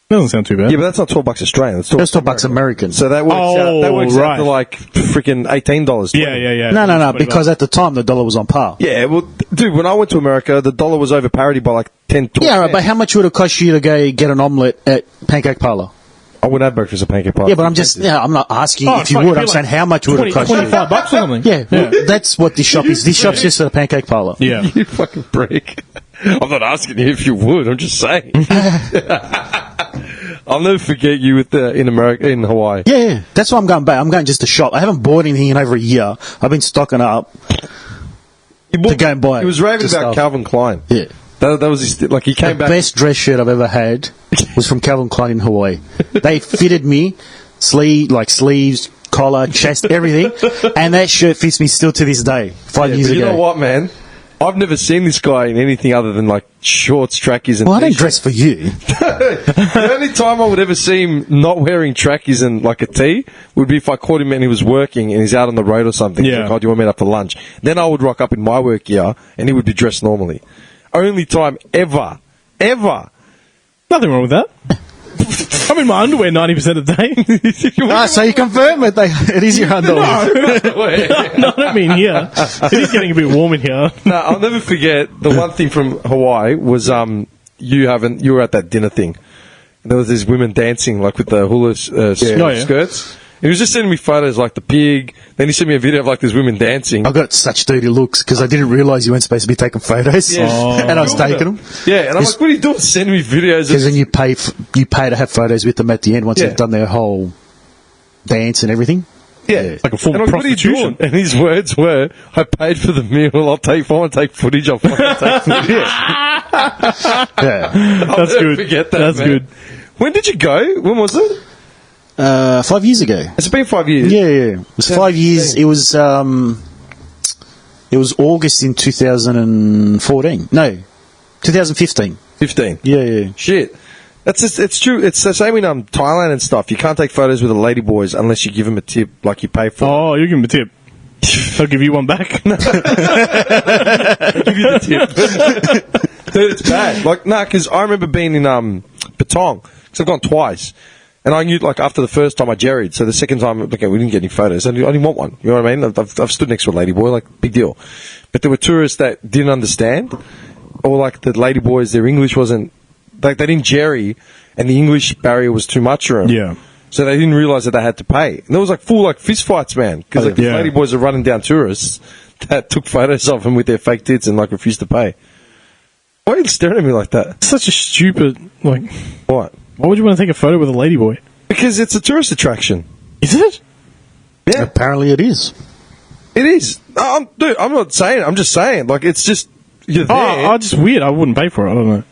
H: Doesn't sound too bad.
G: Yeah, but that's not $12 Australian. That's
I: $12 American.
G: So that works out
H: right.
G: to like freaking $18.
H: Yeah.
I: No, because at the time the dollar was on par.
G: Yeah, well, dude, when I went to America, the dollar was over parity by like 10, 12
I: Yeah, right, but how much would it cost you to go get an omelette at Pancake Parlour?
G: I wouldn't have breakfast at Pancake Parlour.
I: Yeah, but I'm not asking if you would. I'm saying how much would it cost you?
H: $25 or something.
I: Yeah, well, that's what this shop is. This shop's just a Pancake Parlour.
H: Yeah.
G: You fucking freak. I'm not asking you if you would. I'm just saying. I'll never forget you in America, in Hawaii.
I: Yeah, that's why I'm going back. I'm going just to shop. I haven't bought anything in over a year. I've been stocking up to go and buy.
G: He was raving about
I: stuff.
G: Calvin Klein.
I: Yeah.
G: That was his, like, he came
I: The
G: back.
I: best dress shirt I've ever had was from Calvin Klein in Hawaii. They fitted me, sleeves, collar, chest, everything, and that shirt fits me still to this day. 5 years
G: But you
I: ago.
G: know what, man? I've never seen this guy in anything other than, like, shorts, trackies, and
I: Well, I don't
G: t-shirts.
I: dress for you.
G: The only time I would ever see him not wearing trackies and, like, a tee would be if I caught him and he was working and he's out on the road or something.
H: Yeah.
G: Like, oh, do you want me to meet up for lunch? Then I would rock up in my work gear and he would be dressed normally. Only time ever.
H: Nothing wrong with that. I'm in my underwear 90% of the day.
I: So you confirm it? It is your underwear.
H: No, I don't mean here. It is getting a bit warm in here.
G: No, I'll never forget the one thing from Hawaii was you were at that dinner thing. And there was these women dancing like with the hula skirts. He was just sending me photos like the pig. Then he sent me a video of like these women dancing.
I: I got such dirty looks because I didn't realise you weren't supposed to be taking photos,
G: Yeah.
I: and I was taking them.
G: Yeah, and I'm like, what are you doing? Sending me videos
I: Because
G: of
I: then you pay to have photos with them at the end once
G: Yeah.
I: they've done their whole dance and everything.
G: yeah.
H: Like a form
G: And
H: of
G: I'm like, what are you
H: prostitution.
G: doing? And his words were, I paid for the meal, if I want to take footage, I'll fucking take footage.
I: Yeah.
G: I'll
H: That's
G: never
H: good.
G: forget that,
H: That's
G: man.
H: good.
G: When did you go? When was it?
I: 5 years ago.
G: It's been 5 years.
I: Yeah. It was 5 years. It was August in 2014. No, 2015.
G: 15.
I: Yeah.
G: Shit. It's true. It's the same in Thailand and stuff. You can't take photos with the ladyboys unless you give them a tip, like you pay for.
H: Oh, you give him a tip. I'll give you one back.
G: I'll give you the tip. Dude, it's bad. Like, because I remember being in Patong, because I've gone twice. And I knew, like, after the first time I jerried, so the second time, okay, we didn't get any photos. I didn't want one. You know what I mean? I've stood next to a ladyboy, like, big deal. But there were tourists that didn't understand, or, like, the ladyboys, their English wasn't, like, they didn't jerry, and the English barrier was too much for them.
H: Yeah.
G: So they didn't realise that they had to pay. And there was, like, full, like, fist fights, man. Because, like,
H: Yeah.
G: the ladyboys are running down tourists that took photos of them with their fake tits and, like, refused to pay. Why are you staring at me like that?
H: Such a stupid, like,
G: What?
H: why would you want to take a photo with a ladyboy?
G: Because it's a tourist attraction.
H: Is it?
G: Yeah.
I: Apparently it is.
G: It is. Dude, I'm not saying it. I'm just saying. Like, it's just, you're there.
H: Oh, just weird. I wouldn't pay for it. I don't know.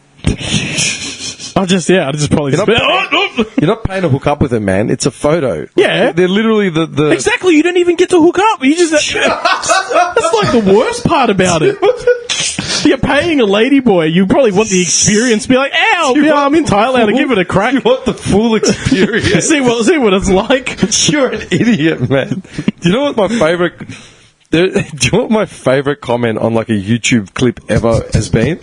H: I'd just probably
G: You're
H: just
G: not, you're not paying to hook up with them, man. It's a photo.
H: Yeah.
G: They're literally the
H: Exactly, you don't even get to hook up. You just that's like the worst part about it. You're paying a ladyboy. You probably want the experience. Be like, ow, I'm in Thailand. I'll give it a crack.
G: You want the full experience.
H: see what it's like.
G: You're an idiot, man. Do you know what my favorite? Do you know what my favorite comment on like a YouTube clip ever has been?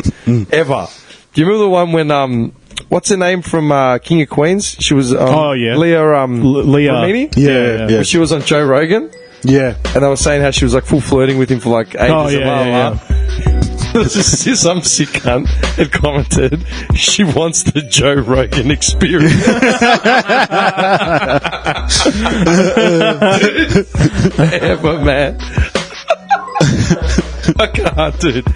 G: Ever. Do you remember the one when what's her name from King of Queens? She was
H: Oh, yeah.
G: Leah
H: Leah.
G: Ramini?
I: Yeah.
G: When she was on Joe Rogan,
I: Yeah.
G: and I was saying how she was like full flirting with him for like ages.
H: Oh,
G: and
H: yeah,
G: blah,
H: yeah,
G: blah. Some sick cunt had commented she wants the Joe Rogan experience. Ever, man. I can't, dude.